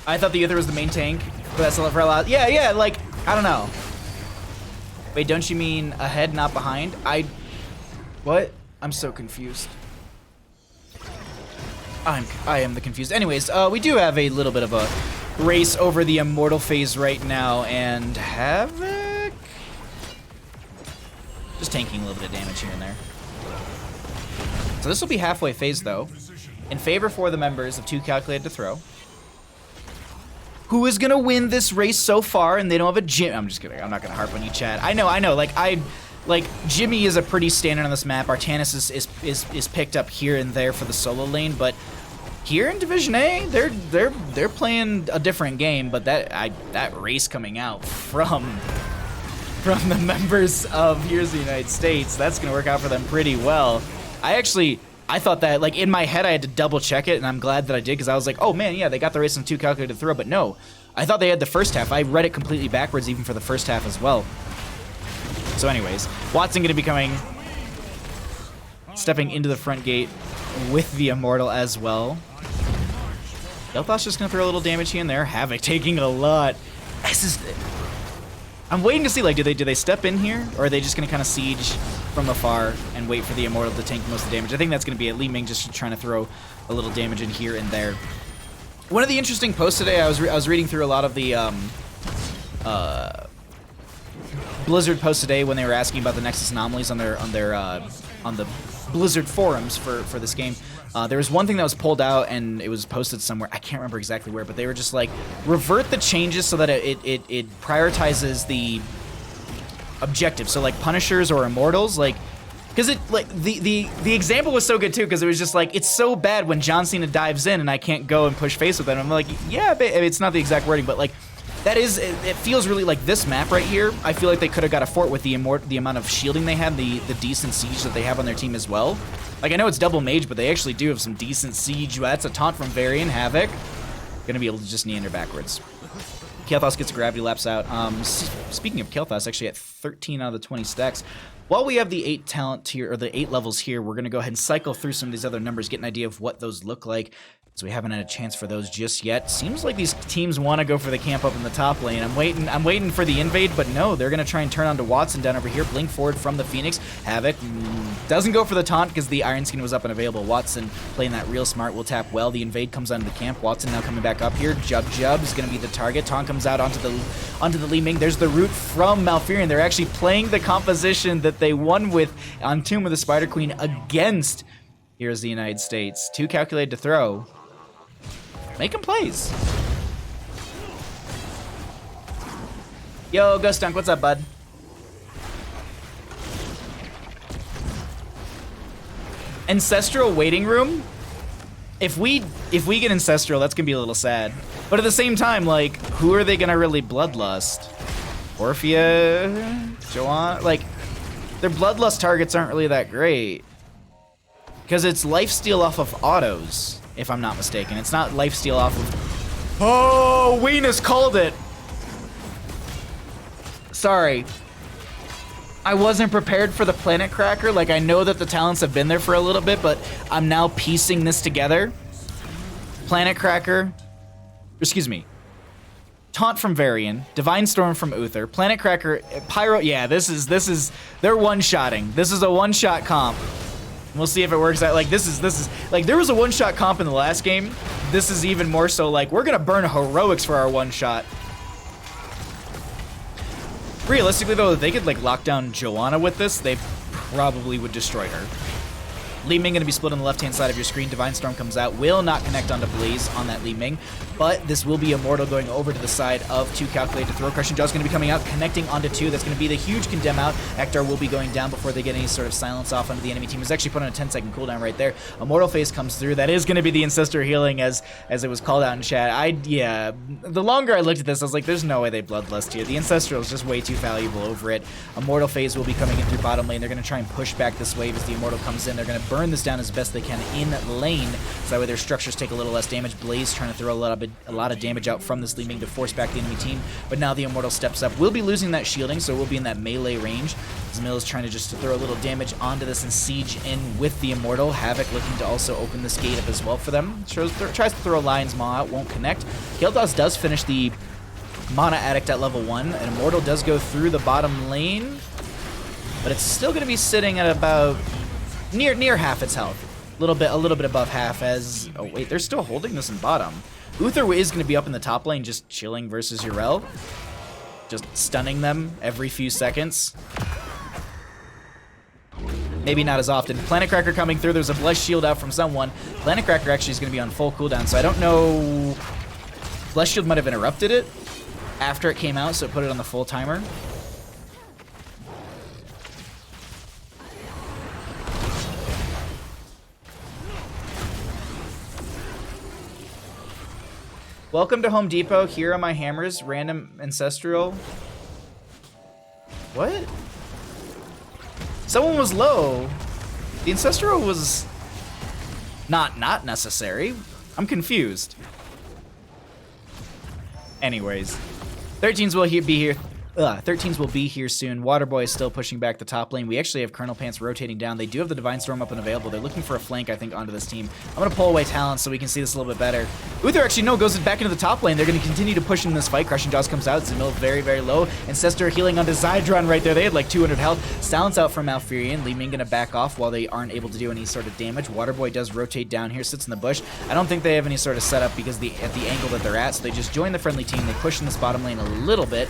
I thought the Uther was the main tank, but that's for a lot. Yeah, like, I don't know. Wait, don't you mean ahead, not behind? What? I'm so confused. I am the confused. Anyways, we do have a little bit of a race over the Immortal phase right now, and Havoc? Just tanking a little bit of damage here and there. So this will be halfway phase, though, in favor for the members of 2Calculated2Throw. Who is gonna win this race so far, and they don't have a Jimmy. I'm just kidding. I'm not gonna harp on you, Chad. I know. Like Jimmy is a pretty standard on this map. Artanis is picked up here and there for the solo lane, but here in Division A, they're playing a different game. But that race coming out from the members of Here's the United States, that's gonna work out for them pretty well. I thought that, like, in my head, I had to double check it, and I'm glad that I did, because I was like, oh man, yeah, they got the race on 2Calculated2Throw, but no. I thought they had the first half. I read it completely backwards, even for the first half as well. So anyways, Watson gonna be stepping into the front gate with the Immortal as well. Delthos just gonna throw a little damage here and there. Havoc taking a lot. I'm waiting to see, like, do they step in here, or are they just gonna kind of siege from afar and wait for the Immortal to tank most of the damage? I think that's gonna be it. Li Ming just trying to throw a little damage in here and there. One of the interesting posts today, I was reading through a lot of the Blizzard posts today when they were asking about the Nexus anomalies on the Blizzard forums for this game. There was one thing that was pulled out, and it was posted somewhere. I can't remember exactly where, but they were just like, revert the changes so that it prioritizes the objective. So like Punishers or Immortals, like, because it, like, the example was so good too, because it was just like, it's so bad when John Cena dives in and I can't go and push face with him. I'm like, yeah, it's not the exact wording, but like, that is, it feels really like this map right here. I feel like they could have got a fort with the amount of shielding they had, the decent siege that they have on their team as well. Like, I know it's double mage, but they actually do have some decent siege. That's a taunt from Varian. Havoc gonna be able to just neander backwards. Kael'thas gets a gravity lapse out. Speaking of Kael'thas, actually at 13 out of the 20 stacks. While we have the 8 talent tier, or the 8 levels here, we're gonna go ahead and cycle through some of these other numbers, get an idea of what those look like. So we haven't had a chance for those just yet. Seems like these teams want to go for the camp up in the top lane. I'm waiting for the invade, but no, they're going to try and turn onto Watson down over here. Blink forward from the Phoenix. Havoc doesn't go for the taunt because the Iron Skin was up and available. Watson playing that real smart, will tap well. The invade comes onto the camp. Watson now coming back up here. Jub is going to be the target. Taunt comes out onto the Li Ming. There's the root from Malfurion. They're actually playing the composition that they won with on Tomb of the Spider Queen against Here's the United States. 2Calculated2Throw. Making plays. Yo, Ghost Dunk, what's up, bud? Ancestral waiting room? If we get Ancestral, that's gonna be a little sad. But at the same time, like, who are they gonna really bloodlust? Orphea? Joanne? Like, their bloodlust targets aren't really that great. Because it's lifesteal off of autos, if I'm not mistaken. It's not lifesteal off of... Oh, Weenus called it! Sorry. I wasn't prepared for the Planet Cracker. Like, I know that the talents have been there for a little bit, but I'm now piecing this together. Planet Cracker... Excuse me. Taunt from Varian, Divine Storm from Uther, Planet Cracker, Pyro... Yeah, this is... They're one-shotting. This is a one-shot comp. We'll see if it works out. Like, this is like, there was a one-shot comp in the last game. This is even more so like, we're gonna burn heroics for our one-shot. Realistically though, if they could like lock down Joanna with this, they probably would destroy her. Li Ming gonna be split on the left-hand side of your screen. Divine Storm comes out, will not connect onto Blaze on that Li Ming, but this will be Immortal going over to the side of 2Calculated2Throw. Crushing Jaw's gonna be coming out, connecting onto 2. That's gonna be the huge condemn out. Ektar will be going down before they get any sort of silence off onto the enemy team. It's actually put on a 10-second cooldown right there. Immortal phase comes through. That is gonna be the Ancestor healing as it was called out in chat. Yeah, the longer I looked at this, I was like, there's no way they bloodlust here. The Ancestral is just way too valuable over it. Immortal phase will be coming in through bottom lane. They're gonna try and push back this wave as the Immortal comes in. They're gonna burn this down as best they can in lane, so that way their structures take a little less damage. Blaze trying to throw a lot of damage out from this Li Ming to force back the enemy team, but now the Immortal steps up. We'll be losing that shielding, so we'll be in that melee range. Zamil is trying to just throw a little damage onto this and siege in with the Immortal. Havoc looking to also open this gate up as well for them. Tries to throw a Lion's Maw out, won't connect. Kael'thas does finish the Mana Addict at level 1. An Immortal does go through the bottom lane, but it's still going to be sitting at about near half its health. A little bit above half as... Oh, wait, they're still holding this in bottom. Uther is going to be up in the top lane just chilling versus Yrel. Just stunning them every few seconds. Maybe not as often. Planet Cracker coming through. There's a Blessed Shield out from someone. Planet Cracker actually is going to be on full cooldown, so I don't know... Blessed Shield might have interrupted it after it came out, so it put it on the full timer. Welcome to Home Depot. Here are my hammers. Random Ancestral. What? Someone was low. The Ancestral was not necessary. I'm confused. Anyways, 13s will be here. 13s will be here soon. Waterboy is still pushing back the top lane. We actually have Colonel Pants rotating down. They do have the Divine Storm up and available. They're looking for a flank, I think, onto this team. I'm going to pull away talents so we can see this a little bit better. Uther actually, no, goes back into the top lane. They're going to continue to push in this fight. Crushing Jaws comes out. Zamil very, very low. Ancestor healing onto Zydron right there. They had like 200 health. Silence out from Malfurion. Li Ming going to back off while they aren't able to do any sort of damage. Waterboy does rotate down here, sits in the bush. I don't think they have any sort of setup because at the angle that they're at, so they just join the friendly team. They push in this bottom lane a little bit.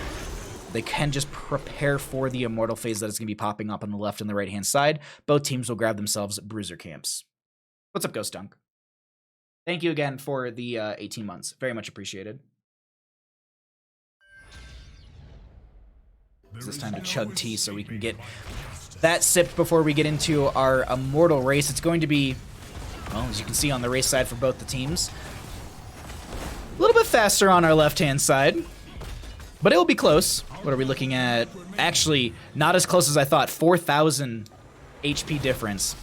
They can just prepare for the Immortal phase that is going to be popping up on the left and the right-hand side. Both teams will grab themselves bruiser camps. What's up, Ghost Dunk? Thank you again for the 18 months. Very much appreciated. It's time to chug tea so we can get that sipped before we get into our Immortal race. It's going to be, well, as you can see on the race side for both the teams, a little bit faster on our left-hand side. But it will be close. What are we looking at? Actually, not as close as I thought. 4,000 HP difference.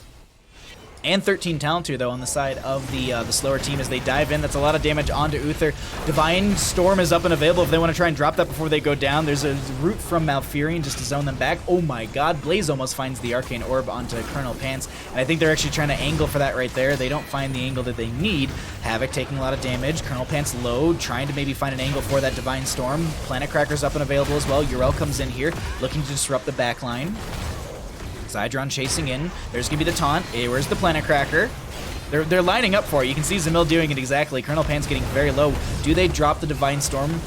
And 13 talent tier, though, on the side of the slower team as they dive in. That's a lot of damage onto Uther. Divine Storm is up and available if they want to try and drop that before they go down. There's a root from Malfurion just to zone them back. Oh my god, Blaze almost finds the Arcane Orb onto Colonel Pants. And I think they're actually trying to angle for that right there. They don't find the angle that they need. Havoc taking a lot of damage. Colonel Pants low, trying to maybe find an angle for that Divine Storm. Planet Cracker's up and available as well. Yrel comes in here, looking to disrupt the backline. Zydron chasing in. There's going to be the taunt. Hey, where's the Planet Cracker? They're lining up for it. You can see Zamil doing it exactly. Colonel Pants getting very low. Do they drop the Divine Storm?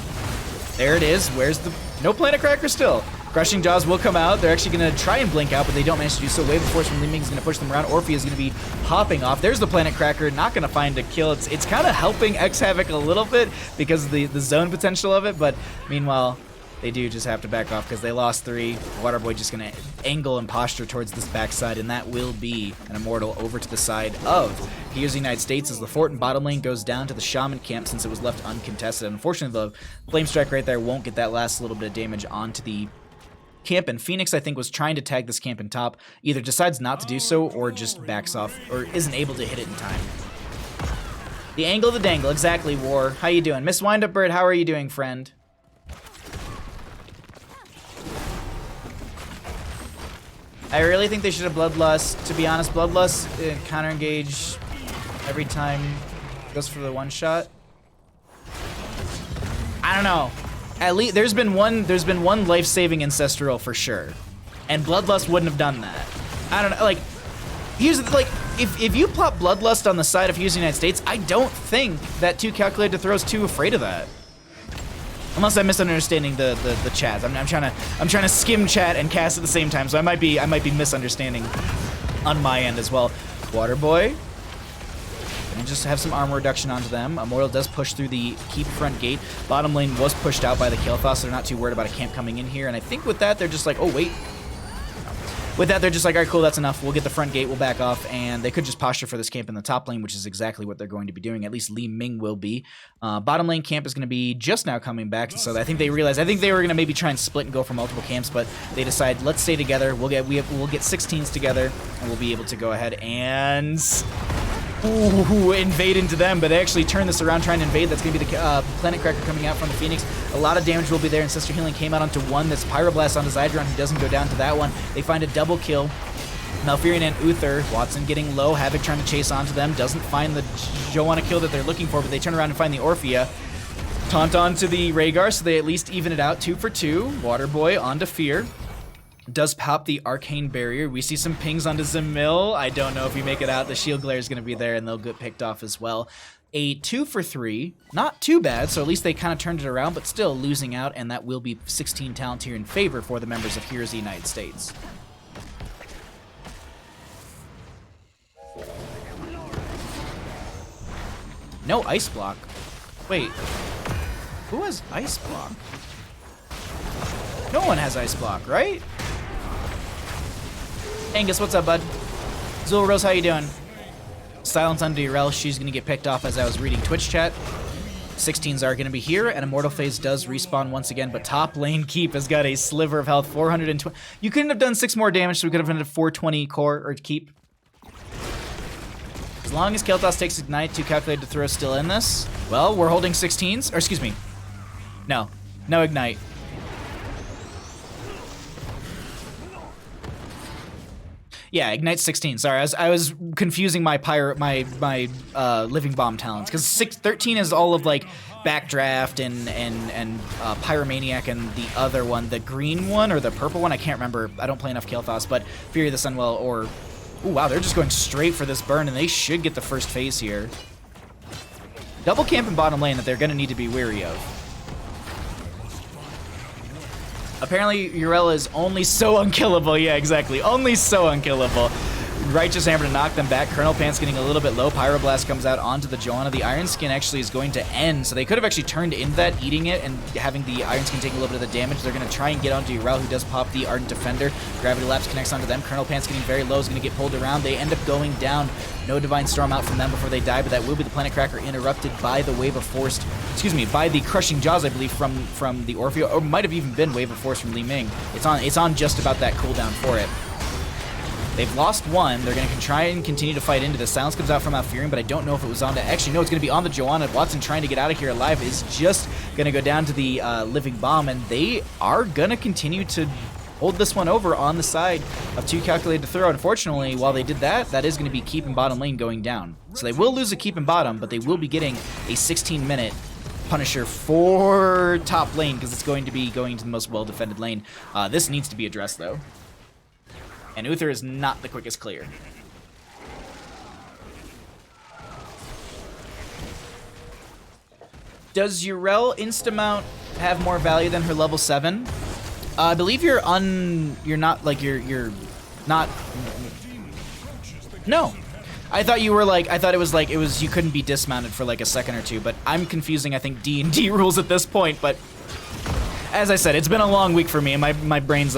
There it is. Where's the... No Planet Cracker still. Crushing Jaws will come out. They're actually going to try and blink out, but they don't manage to do so. Wave of Force from Li Ming is going to push them around. Orphea is going to be popping off. There's the Planet Cracker. Not going to find a kill. It's kind of helping X-Havoc a little bit because of the zone potential of it, but meanwhile... They do just have to back off because they lost 3. Waterboy just going to angle and posture towards this backside, and that will be an Immortal over to the side of Here's the United States as the fort and bottom lane goes down to the Shaman camp since it was left uncontested. Unfortunately, the Flame Strike right there won't get that last little bit of damage onto the camp, and Phoenix, I think, was trying to tag this camp in top. Either decides not to do so or just backs off or isn't able to hit it in time. The angle, the dangle. Exactly, War. How you doing? Miss Windup Bird, how are you doing, friend? I really think they should have Bloodlust. To be honest, Bloodlust counter engage every time goes for the one shot. I don't know. At least there's been one life-saving Ancestral for sure, and Bloodlust wouldn't have done that. I don't know. Like, here's the, like if you plop Bloodlust on the side of Here's the United States, I don't think that 2Calculated2Throw is too afraid of that. Unless I'm misunderstanding the chat. I'm trying to skim chat and cast at the same time, so I might be misunderstanding on my end as well. Waterboy, and just have some armor reduction onto them. Immortal does push through the keep front gate. Bottom lane was pushed out by the Kael'thas, so they're not too worried about a camp coming in here. And I think with that, they're just like, oh wait. with that, they're just like, all right, cool, that's enough. We'll get the front gate, we'll back off, and they could just posture for this camp in the top lane, which is exactly what they're going to be doing. At least Li Ming will be. Bottom lane camp is going to be just now coming back, so I think they realized, I think they were going to maybe try and split and go for multiple camps, but they decide, let's stay together. We'll get 16s together, and we'll be able to go ahead and invade into them, but they actually turn this around, trying to invade. That's going to be the Planet Cracker coming out from the Phoenix. A lot of damage will be there, and Sister Healing came out onto one. That's Pyroblast onto Zydron, who doesn't go down to that one. They find a double kill. Malfurion and Uther. Watson getting low. Havoc trying to chase onto them. Doesn't find the Joanna kill that they're looking for, but they turn around and find the Orphea. Taunt onto the Rhaegar, so they at least even it out. 2 for 2. Waterboy onto Fear. Does pop the Arcane Barrier. We see some pings onto Zamil. I don't know if you make it out. The Shield Glare is going to be there, and they'll get picked off as well. A 2 for 3. Not too bad, so at least they kind of turned it around, but still losing out, and that will be 16 talent here in favor for the members of Heroes of the United States. No Ice Block. Wait. Who has Ice Block? No one has Ice Block, right? Angus, what's up, bud? Zul Rose, how you doing? Silence on Durell. She's going to get picked off as I was reading Twitch chat. 16s are going to be here, and Immortal Phase does respawn once again, but top lane Keep has got a sliver of health, 420. You couldn't have done 6 more damage, so we could have done a 420 core or Keep. As long as Kel'Thas takes Ignite, 2Calculated2Throw still in this. Well, we're holding 16s, or excuse me. No Ignite. Yeah, Ignite 16. Sorry, I was confusing my Living Bomb talents, because 13 is all of like Backdraft and Pyromaniac, and the other one, the green one or the purple one, I can't remember. I don't play enough Kel'Thas, but Fury of the Sunwell or... Ooh, wow, they're just going straight for this burn, and they should get the first phase here. Double camp in bottom lane that they're going to need to be wary of. Apparently, Urella is only so unkillable. Yeah, exactly. Only so unkillable. Righteous Hammer to knock them back. Colonel Pants getting a little bit low. Pyroblast comes out onto the Joanna. The Iron Skin actually is going to end, so they could have actually turned into that, eating it, and having the Iron Skin take a little bit of the damage. They're going to try and get onto Urel, who does pop the Ardent Defender. Gravity Lapse connects onto them. Colonel Pants getting very low, is going to get pulled around. They end up going down. No Divine Storm out from them before they die, but that will be the Planet Cracker interrupted by the Wave of Force, by the Crushing Jaws, I believe, from the Orphea, or might have even been Wave of Force from Li Ming. It's on just about that cooldown for it. They've lost one. They're going to try and continue to fight into this. Silence comes out from Malfurion, but I don't know if it was on to... Actually, no, it's going to be on the Joanna. Watson trying to get out of here alive is just going to go down to the Living Bomb, and they are going to continue to hold this one over on the side of 2Calculated2Throw. Unfortunately, while they did that, that is going to be Keep in bottom lane going down. So they will lose a Keep in bottom, but they will be getting a 16-minute Punisher for top lane, because it's going to be going to the most well-defended lane. This needs to be addressed, though. And Uther is not the quickest clear. Does Urel Instamount have more value than her level 7? I believe you're not like you're not. No. I thought you were like, I thought it was you couldn't be dismounted for like a second or two, but I'm confusing, I think, D&D rules at this point, but as I said, it's been a long week for me, and my brain's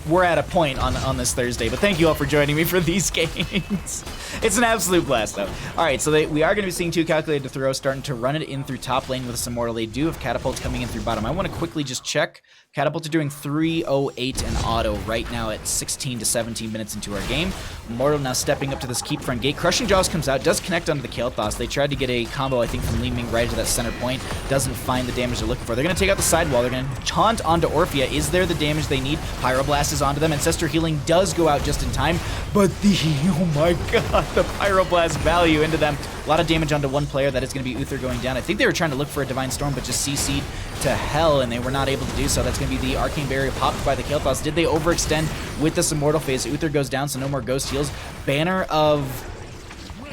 we're at a point on this Thursday, but thank you all for joining me for these games. It's an absolute blast, though. All right, so we are going to be seeing 2Calculated2Throw starting to run it in through top lane with some Immortal. They do have Catapults coming in through bottom. I want to quickly just check. Catapults are doing 308 in auto right now at 16 to 17 minutes into our game. Immortal now stepping up to this Keep front gate. Crushing Jaws comes out, does connect onto the Kel'Thas. They tried to get a combo, I think, from Li Ming right to that center point. Doesn't find the damage they're looking for. They're going to take out the sidewall. They're going to taunt onto Orphea. Is there the damage they need? Pyroblast is onto them. Ancestor Healing does go out just in time, but oh my god, the Pyroblast value into them. A lot of damage onto one player. That is going to be Uther going down. I think they were trying to look for a Divine Storm, but just CC'd to hell, and they were not able to do so. That's going to be the Arcane Barrier popped by the Kel'Thas. Did they overextend with this Immortal Phase? Uther goes down, so no more Ghost Heals. Banner of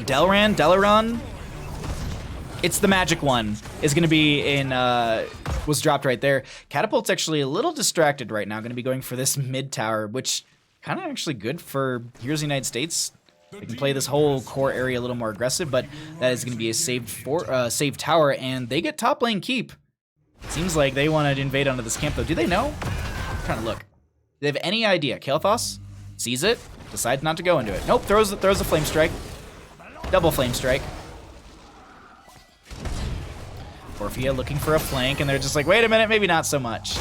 Dalaran? It's the magic one. Is going to be in, was dropped right there. Catapult's actually a little distracted right now. Going to be going for this mid tower, which kind of actually good for Heroes of the United States. They can play this whole core area a little more aggressive, but that is going to be a saved tower, and they get top lane Keep. Seems like they want to invade onto this camp, though. Do they know? I'm trying to look. Do they have any idea? Kel'Thas? Sees it, decides not to go into it. Nope, throws a Flame Strike. Double Flame Strike. Orphea looking for a flank, and they're just like, wait a minute, maybe not so much.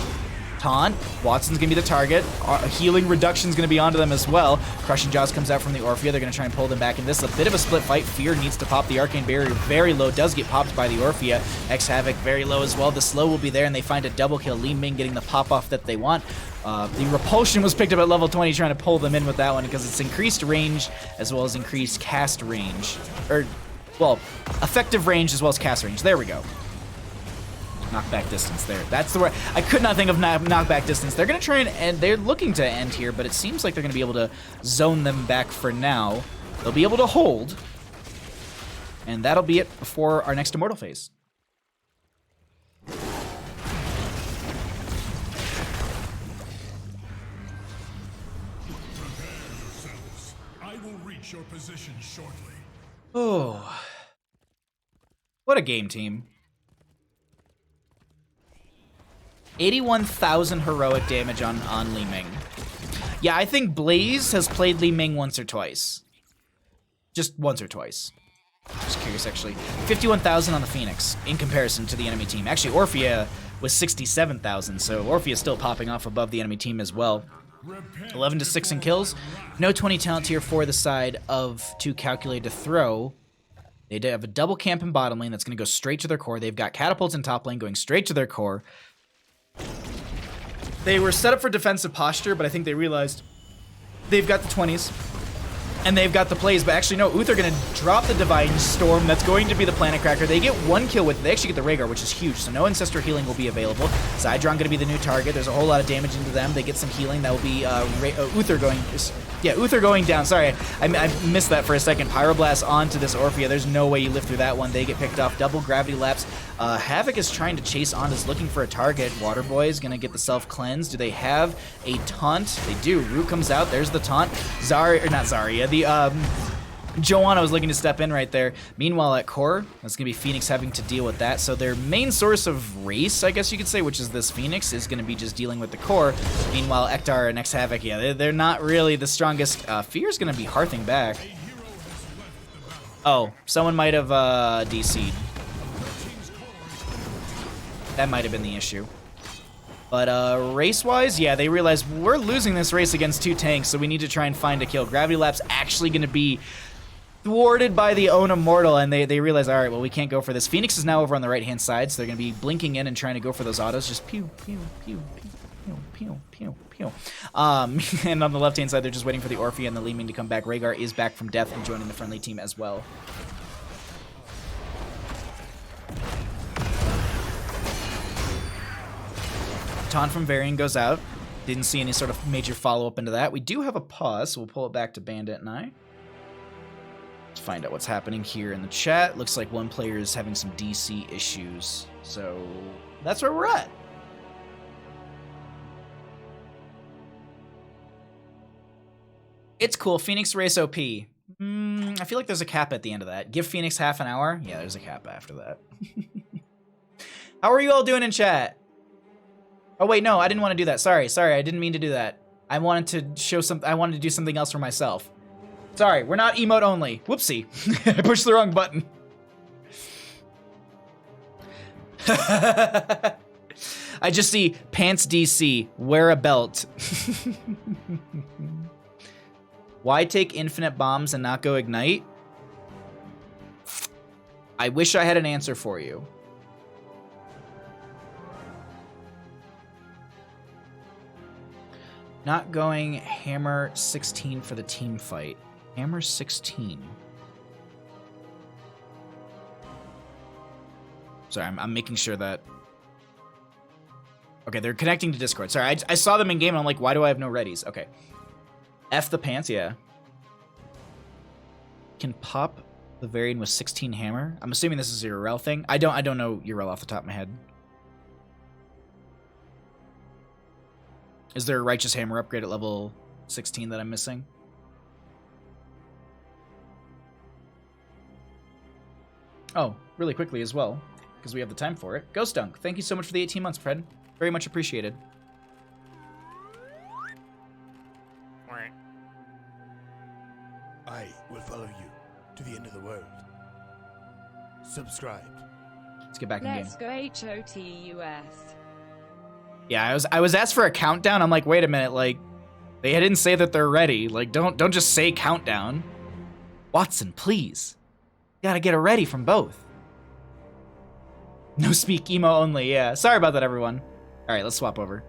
Taunt. Watson's going to be the target. Healing Reduction's going to be onto them as well. Crushing Jaws comes out from the Orphea. They're going to try and pull them back in this. A bit of a split fight. Fear needs to pop the Arcane Barrier. Very low. Does get popped by the Orphea. X-Havoc very low as well. The slow will be there, and they find a double kill. Li Ming getting the pop-off that they want. The Repulsion was picked up at level 20, trying to pull them in with that one because it's increased range as well as increased cast range. Or, well, effective range as well as cast range. There we go. Knockback distance there. That's the word. I could not think of knockback distance. They're going to try and end. They're looking to end here, but it seems like they're going to be able to zone them back for now. They'll be able to hold. And that'll be it before our next Immortal phase. I will reach your position shortly. Oh. What a game, team. 81,000 heroic damage on Li Ming. Yeah, I think Blaze has played Li Ming once or twice. Just once or twice. Just curious, actually. 51,000 on the Phoenix in comparison to the enemy team. Actually, Orphea was 67,000, so Orphea is still popping off above the enemy team as well. 11 to 6 in kills. No 20 talent tier for the side of 2Calculated2Throw. They have a double camp in bottom lane that's going to go straight to their core. They've got catapults in top lane going straight to their core. They were set up for defensive posture, but I think they realized they've got the 20s and they've got the plays. But actually, no, Uther going to drop the Divine Storm. That's going to be the Planet Cracker. They get one kill with it. They actually get the Rhaegar, which is huge. So no Ancestor healing will be available. Zydron going to be the new target. There's a whole lot of damage into them. They get some healing. That will be Uther going... Yeah, Uther going down. Sorry, I missed that for a second. Pyroblast onto this Orphea. There's no way you live through that one. They get picked off. Double Gravity Lapse. Havoc is trying to chase on, is looking for a target. Waterboy is going to get the self-cleanse. Do they have a taunt? They do. Root comes out. There's the taunt. Not Zarya. The Joanna was looking to step in right there. Meanwhile, at core, that's going to be Phoenix having to deal with that. So their main source of race, I guess you could say, which is this Phoenix, is going to be just dealing with the core. Meanwhile, Ektar and X-Havoc, yeah, they're not really the strongest. Fear's going to be hearthing back. Oh, someone might have DC'd. That might have been the issue. But race-wise, yeah, they realize we're losing this race against two tanks, so we need to try and find a kill. Gravity Lapse actually going to be thwarted by the own Immortal, and they realize, all right, well, we can't go for this. Phoenix is now over on the right-hand side, so they're going to be blinking in and trying to go for those autos. Just pew, pew, pew, pew, pew, pew, pew. And on the left-hand side, they're just waiting for the Orphea and the Li Ming to come back. Rhaegar is back from death and joining the friendly team as well. Taunt from Varian goes out. Didn't see any sort of major follow-up into that. We do have a pause, so we'll pull it back to Bandit and I. Let's find out what's happening here in the chat. Looks like one player is having some DC issues. So that's where we're at. It's cool. Phoenix race OP. I feel like there's a cap at the end of that. Give Phoenix half an hour. Yeah, there's a cap after that. How are you all doing in chat? Oh wait, no, I didn't want to do that. Sorry, I didn't mean to do that. I wanted to show some. I wanted to do something else for myself. Sorry, we're not emote only. Whoopsie, I pushed the wrong button. I just see pants DC. Wear a belt. Why take infinite bombs and not go ignite? I wish I had an answer for you. Not going hammer 16 for the team fight. Hammer 16. Sorry, I'm making sure that... Okay, they're connecting to Discord. Sorry, I saw them in game and I'm like, why do I have no readies? Okay. F the pants, yeah. Can pop the Varian with 16 hammer. I'm assuming this is a Urel thing. I don't know Urel off the top of my head. Is there a Righteous Hammer upgrade at level 16 that I'm missing? Oh, really quickly as well, because we have the time for it. Ghost Dunk, thank you so much for the 18 months, Fred. Very much appreciated. I will follow you to the end of the world. Subscribed. Let's get back in game. Let's go HOTUS. Yeah, I was asked for a countdown. I'm like, wait a minute, like, they didn't say that they're ready. Like, don't just say countdown. Watson, please. You gotta get a ready from both. No speak emo only, yeah. Sorry about that, everyone. All right, let's swap over.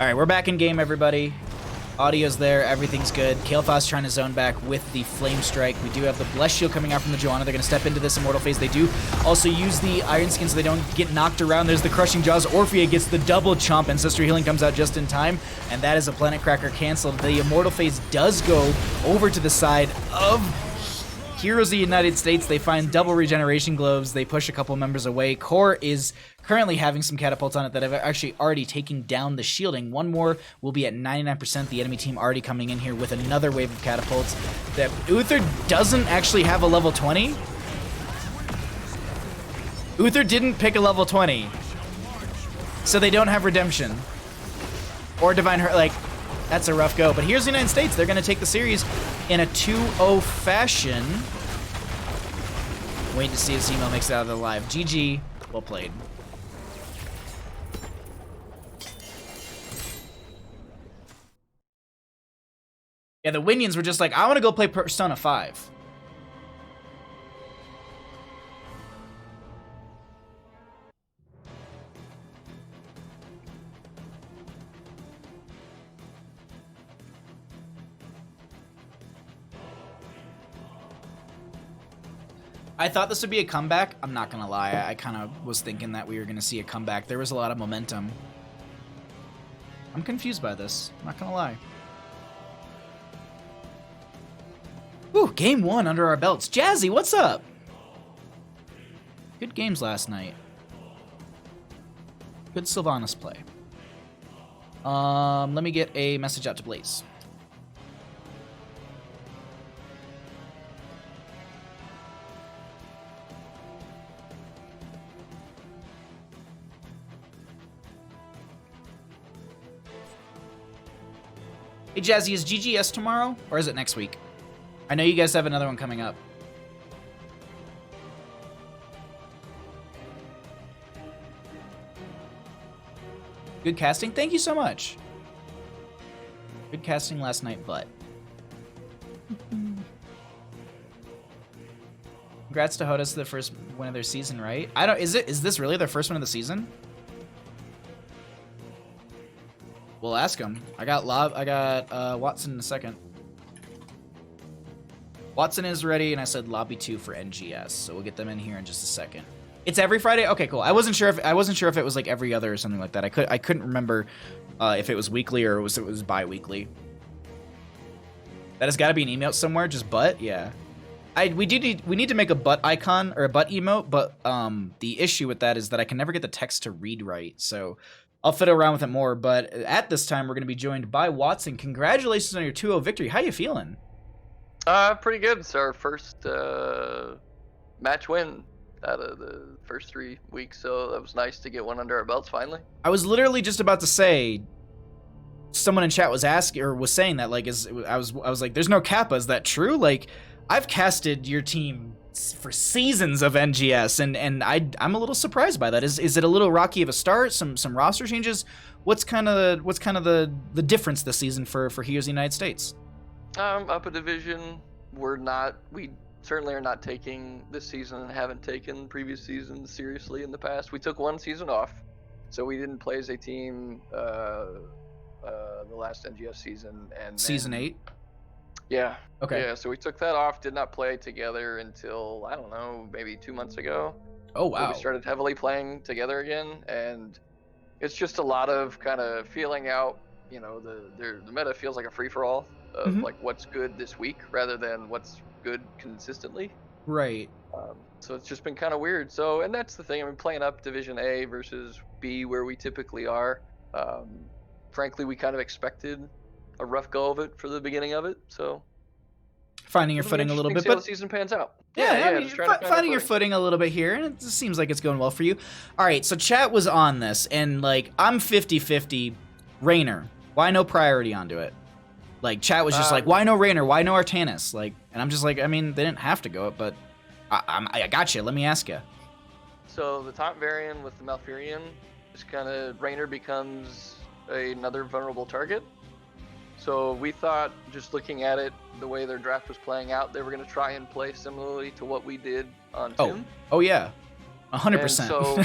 All right, we're back in game, everybody. Audio's there, everything's good. Kael'thas trying to zone back with the Flame Strike. We do have the Blessed Shield coming out from the Joanna. They're going to step into this Immortal phase. They do also use the Iron Skin so they don't get knocked around. There's the Crushing Jaws. Orphea gets the double chomp. Ancestral Healing comes out just in time, and that is a Planet Cracker canceled. The Immortal phase does go over to the side of Heroes of the United States. They find double regeneration globes. They push a couple members away. Core is currently having some catapults on it that have actually already taken down the shielding. One more will be at 99%. The enemy team already coming in here with another wave of catapults. That Uther doesn't actually have a level 20. Uther didn't pick a level 20. So they don't have Redemption. Or Divine Hurt. Like, that's a rough go. But here's the United States. They're going to take the series in a 2-0 fashion. Wait to see if Zemo makes it out of the live. GG. Well played. Yeah, the Winions were just like, I want to go play Persona 5. I thought this would be a comeback. I'm not gonna lie. I kind of was thinking that we were gonna see a comeback. There was a lot of momentum. I'm confused by this. I'm not gonna lie. Ooh, game 1 under our belts. Jazzy, what's up? Good games last night. Good Sylvanas play. Let me get a message out to Blaze. Hey Jazzy, is GGS tomorrow, or is it next week? I know you guys have another one coming up. Good casting? Thank you so much. Good casting last night, but. Congrats to Hodas, the first win of their season, right? Is this really their first win of the season? We'll ask him. I got Watson in a second. Watson is ready, and I said lobby 2 for NGS, so we'll get them in here in just a second. It's every Friday. Okay, cool. I wasn't sure if it was like every other or something like that. I couldn't remember if it was weekly or it was bi-weekly. That has got to be an emote somewhere. Just butt, yeah. We need to make a butt icon or a butt emote, but the issue with that is that I can never get the text to read right. So I'll fiddle around with it more. But at this time, we're going to be joined by Watson. Congratulations on your 2-0 victory. How you feeling? Pretty good. It's our first match win out of the first 3 weeks, so that was nice to get one under our belts finally. I was literally just about to say, someone in chat was asking or was saying that, like, I was like, there's no Kappa. Is that true? Like, I've casted your team for seasons of NGS, and I'm a little surprised by that. Is it a little rocky of a start? Some roster changes? What's kind of the difference this season for Heroes of the United States? Up a division, we certainly are not taking this season and haven't taken previous seasons seriously in the past. We took one season off, so we didn't play as a team the last NGS season. And Season 8? Yeah. Okay. Yeah, so we took that off, did not play together until, I don't know, maybe 2 months ago. Oh, wow. So we started heavily playing together again, and it's just a lot of kind of feeling out, you know, the meta feels like a free-for-all of like what's good this week rather than what's good consistently. Right. So it's just been kind of weird. So, and that's the thing. I mean, playing up Division A versus B where we typically are. Frankly, we kind of expected a rough go of it for the beginning of it. So Finding your footing a little bit, see how but the season pans out. yeah, I mean, just trying to find finding your footing a little bit here, and it seems like it's going well for you. All right, so chat was on this, and like I'm 50-50. Raynor, why no priority onto it? Like chat was just like, why no Raynor? Why no Artanis? Like, and I'm just like, I mean, they didn't have to go it, but I got you. Let me ask you. So the top variant with the Malfurion, just kind of Raynor becomes another vulnerable target. So we thought, just looking at it, the way their draft was playing out, they were going to try and play similarly to what we did on Tomb. Oh yeah, 100%. And so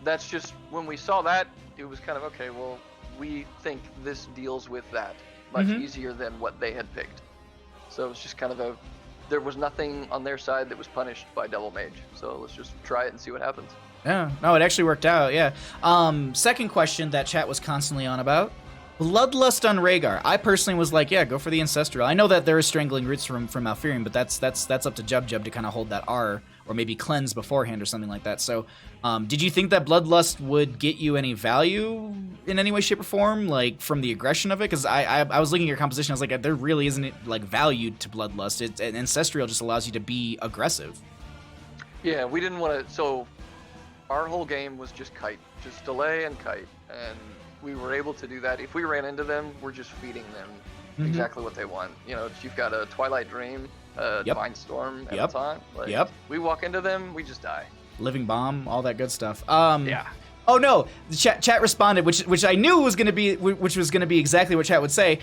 that's just, when we saw that, it was kind of, okay, well, we think this deals with that much easier than what they had picked. So it's just kind of there was nothing on their side that was punished by Devil Mage. So let's just try it and see what happens. Yeah, no, it actually worked out, yeah. Second question that chat was constantly on about. Bloodlust on Rhaegar. I personally was like, yeah, go for the Ancestral. I know that there is strangling roots from Malfurion, but that's up to Jub to kind of hold that R, or maybe cleanse beforehand or something like that. So, did you think that Bloodlust would get you any value in any way, shape, or form, like from the aggression of it? Because I was looking at your composition, I was like, there really isn't like value to Bloodlust. Ancestral just allows you to be aggressive. Yeah, we didn't want to. So, our whole game was just kite, just delay and kite, and we were able to do that. If we ran into them, we're just feeding them exactly what they want. You know, you've got a Twilight Dream, Divine Storm at a time. Like, we walk into them, we just die. Living Bomb, all that good stuff. Yeah. Oh no, the chat responded, which I knew was gonna be exactly what chat would say.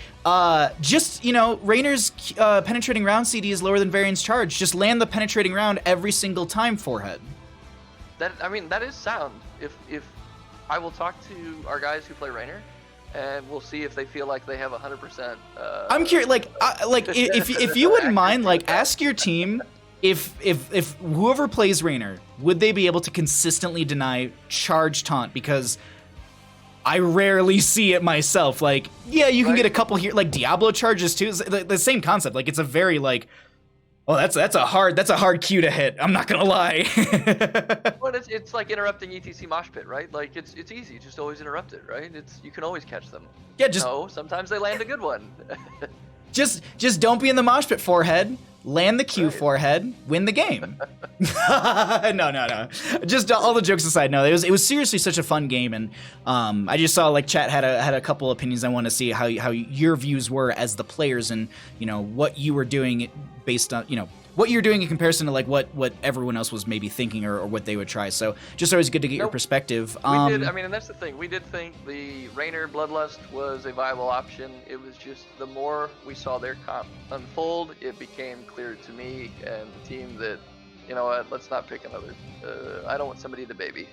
Just, you know, Raynor's penetrating round CD is lower than Varian's charge. Just land the penetrating round every single time, forehead. That is sound. If I will talk to our guys who play Raynor, and we'll see if they feel like they have 100%. I'm curious, like if you wouldn't mind, like ask your team if whoever plays Raynor, would they be able to consistently deny charge taunt? Because I rarely see it myself. Like, yeah, you can get a couple here, like Diablo charges too. It's the same concept. Like, it's a very like, oh, that's a hard cue to hit. I'm not gonna lie. Well, it's like interrupting ETC mosh pit, right? Like it's easy, just always interrupt it, right? You can always catch them. Yeah, sometimes they land a good one. just don't be in the mosh pit, forehead. Land the Q, forehead. Win the game. No. Just all the jokes aside, no. It was seriously such a fun game, and I just saw like chat had a couple opinions. I want to see how your views were as the players, and you know what you were doing based on what you're doing in comparison to like what everyone else was maybe thinking or what they would try. So just always good to get your perspective. We did. I mean, and that's the thing. We did think the Raynor Bloodlust was a viable option. It was just the more we saw their comp unfold, it became clear to me and the team that, you know what, let's not pick another. I don't want somebody to baby.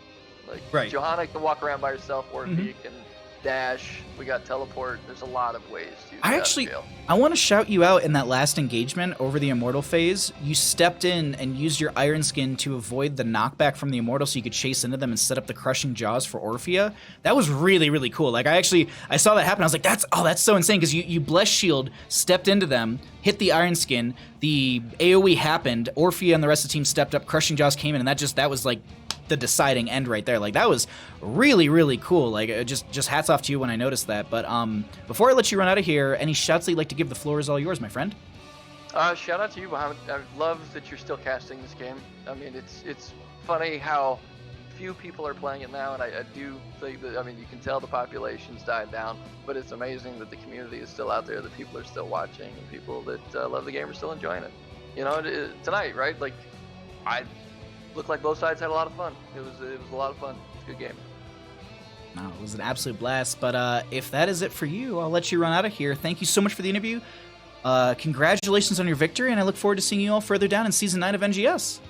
Like Johanna can walk around by herself, or if you can dash, we got teleport. There's a lot of ways to I want to shout you out in that last engagement over the Immortal phase. You stepped in and used your Iron Skin to avoid the knockback from the Immortal so you could chase into them and set up the Crushing Jaws for Orphea. That was really, really cool. Like I saw that happen. I was like, that's so insane, because you Bless Shield, stepped into them, hit the Iron Skin, the AoE happened, Orphea and the rest of the team stepped up, Crushing Jaws came in, and that was like the deciding end right there. Like that was really, really cool. Like just hats off to you when I noticed that. But before I let you run out of here, any shouts that you'd like to give? The floor is all yours, my friend. Shout out to you, Mohammed. I love that you're still casting this game. I mean, it's funny how few people are playing it now, and I do think that, I mean, you can tell the population's died down, but it's amazing that the community is still out there, that people are still watching, and people that love the game are still enjoying it. You know, tonight, right? Like, I looked like both sides had a lot of fun. It was a lot of fun. It's a good game. No, it was an absolute blast. But if that is it for you, I'll let you run out of here. Thank you so much for the interview. Congratulations on your victory, and I look forward to seeing you all further down in Season 9 of NGS.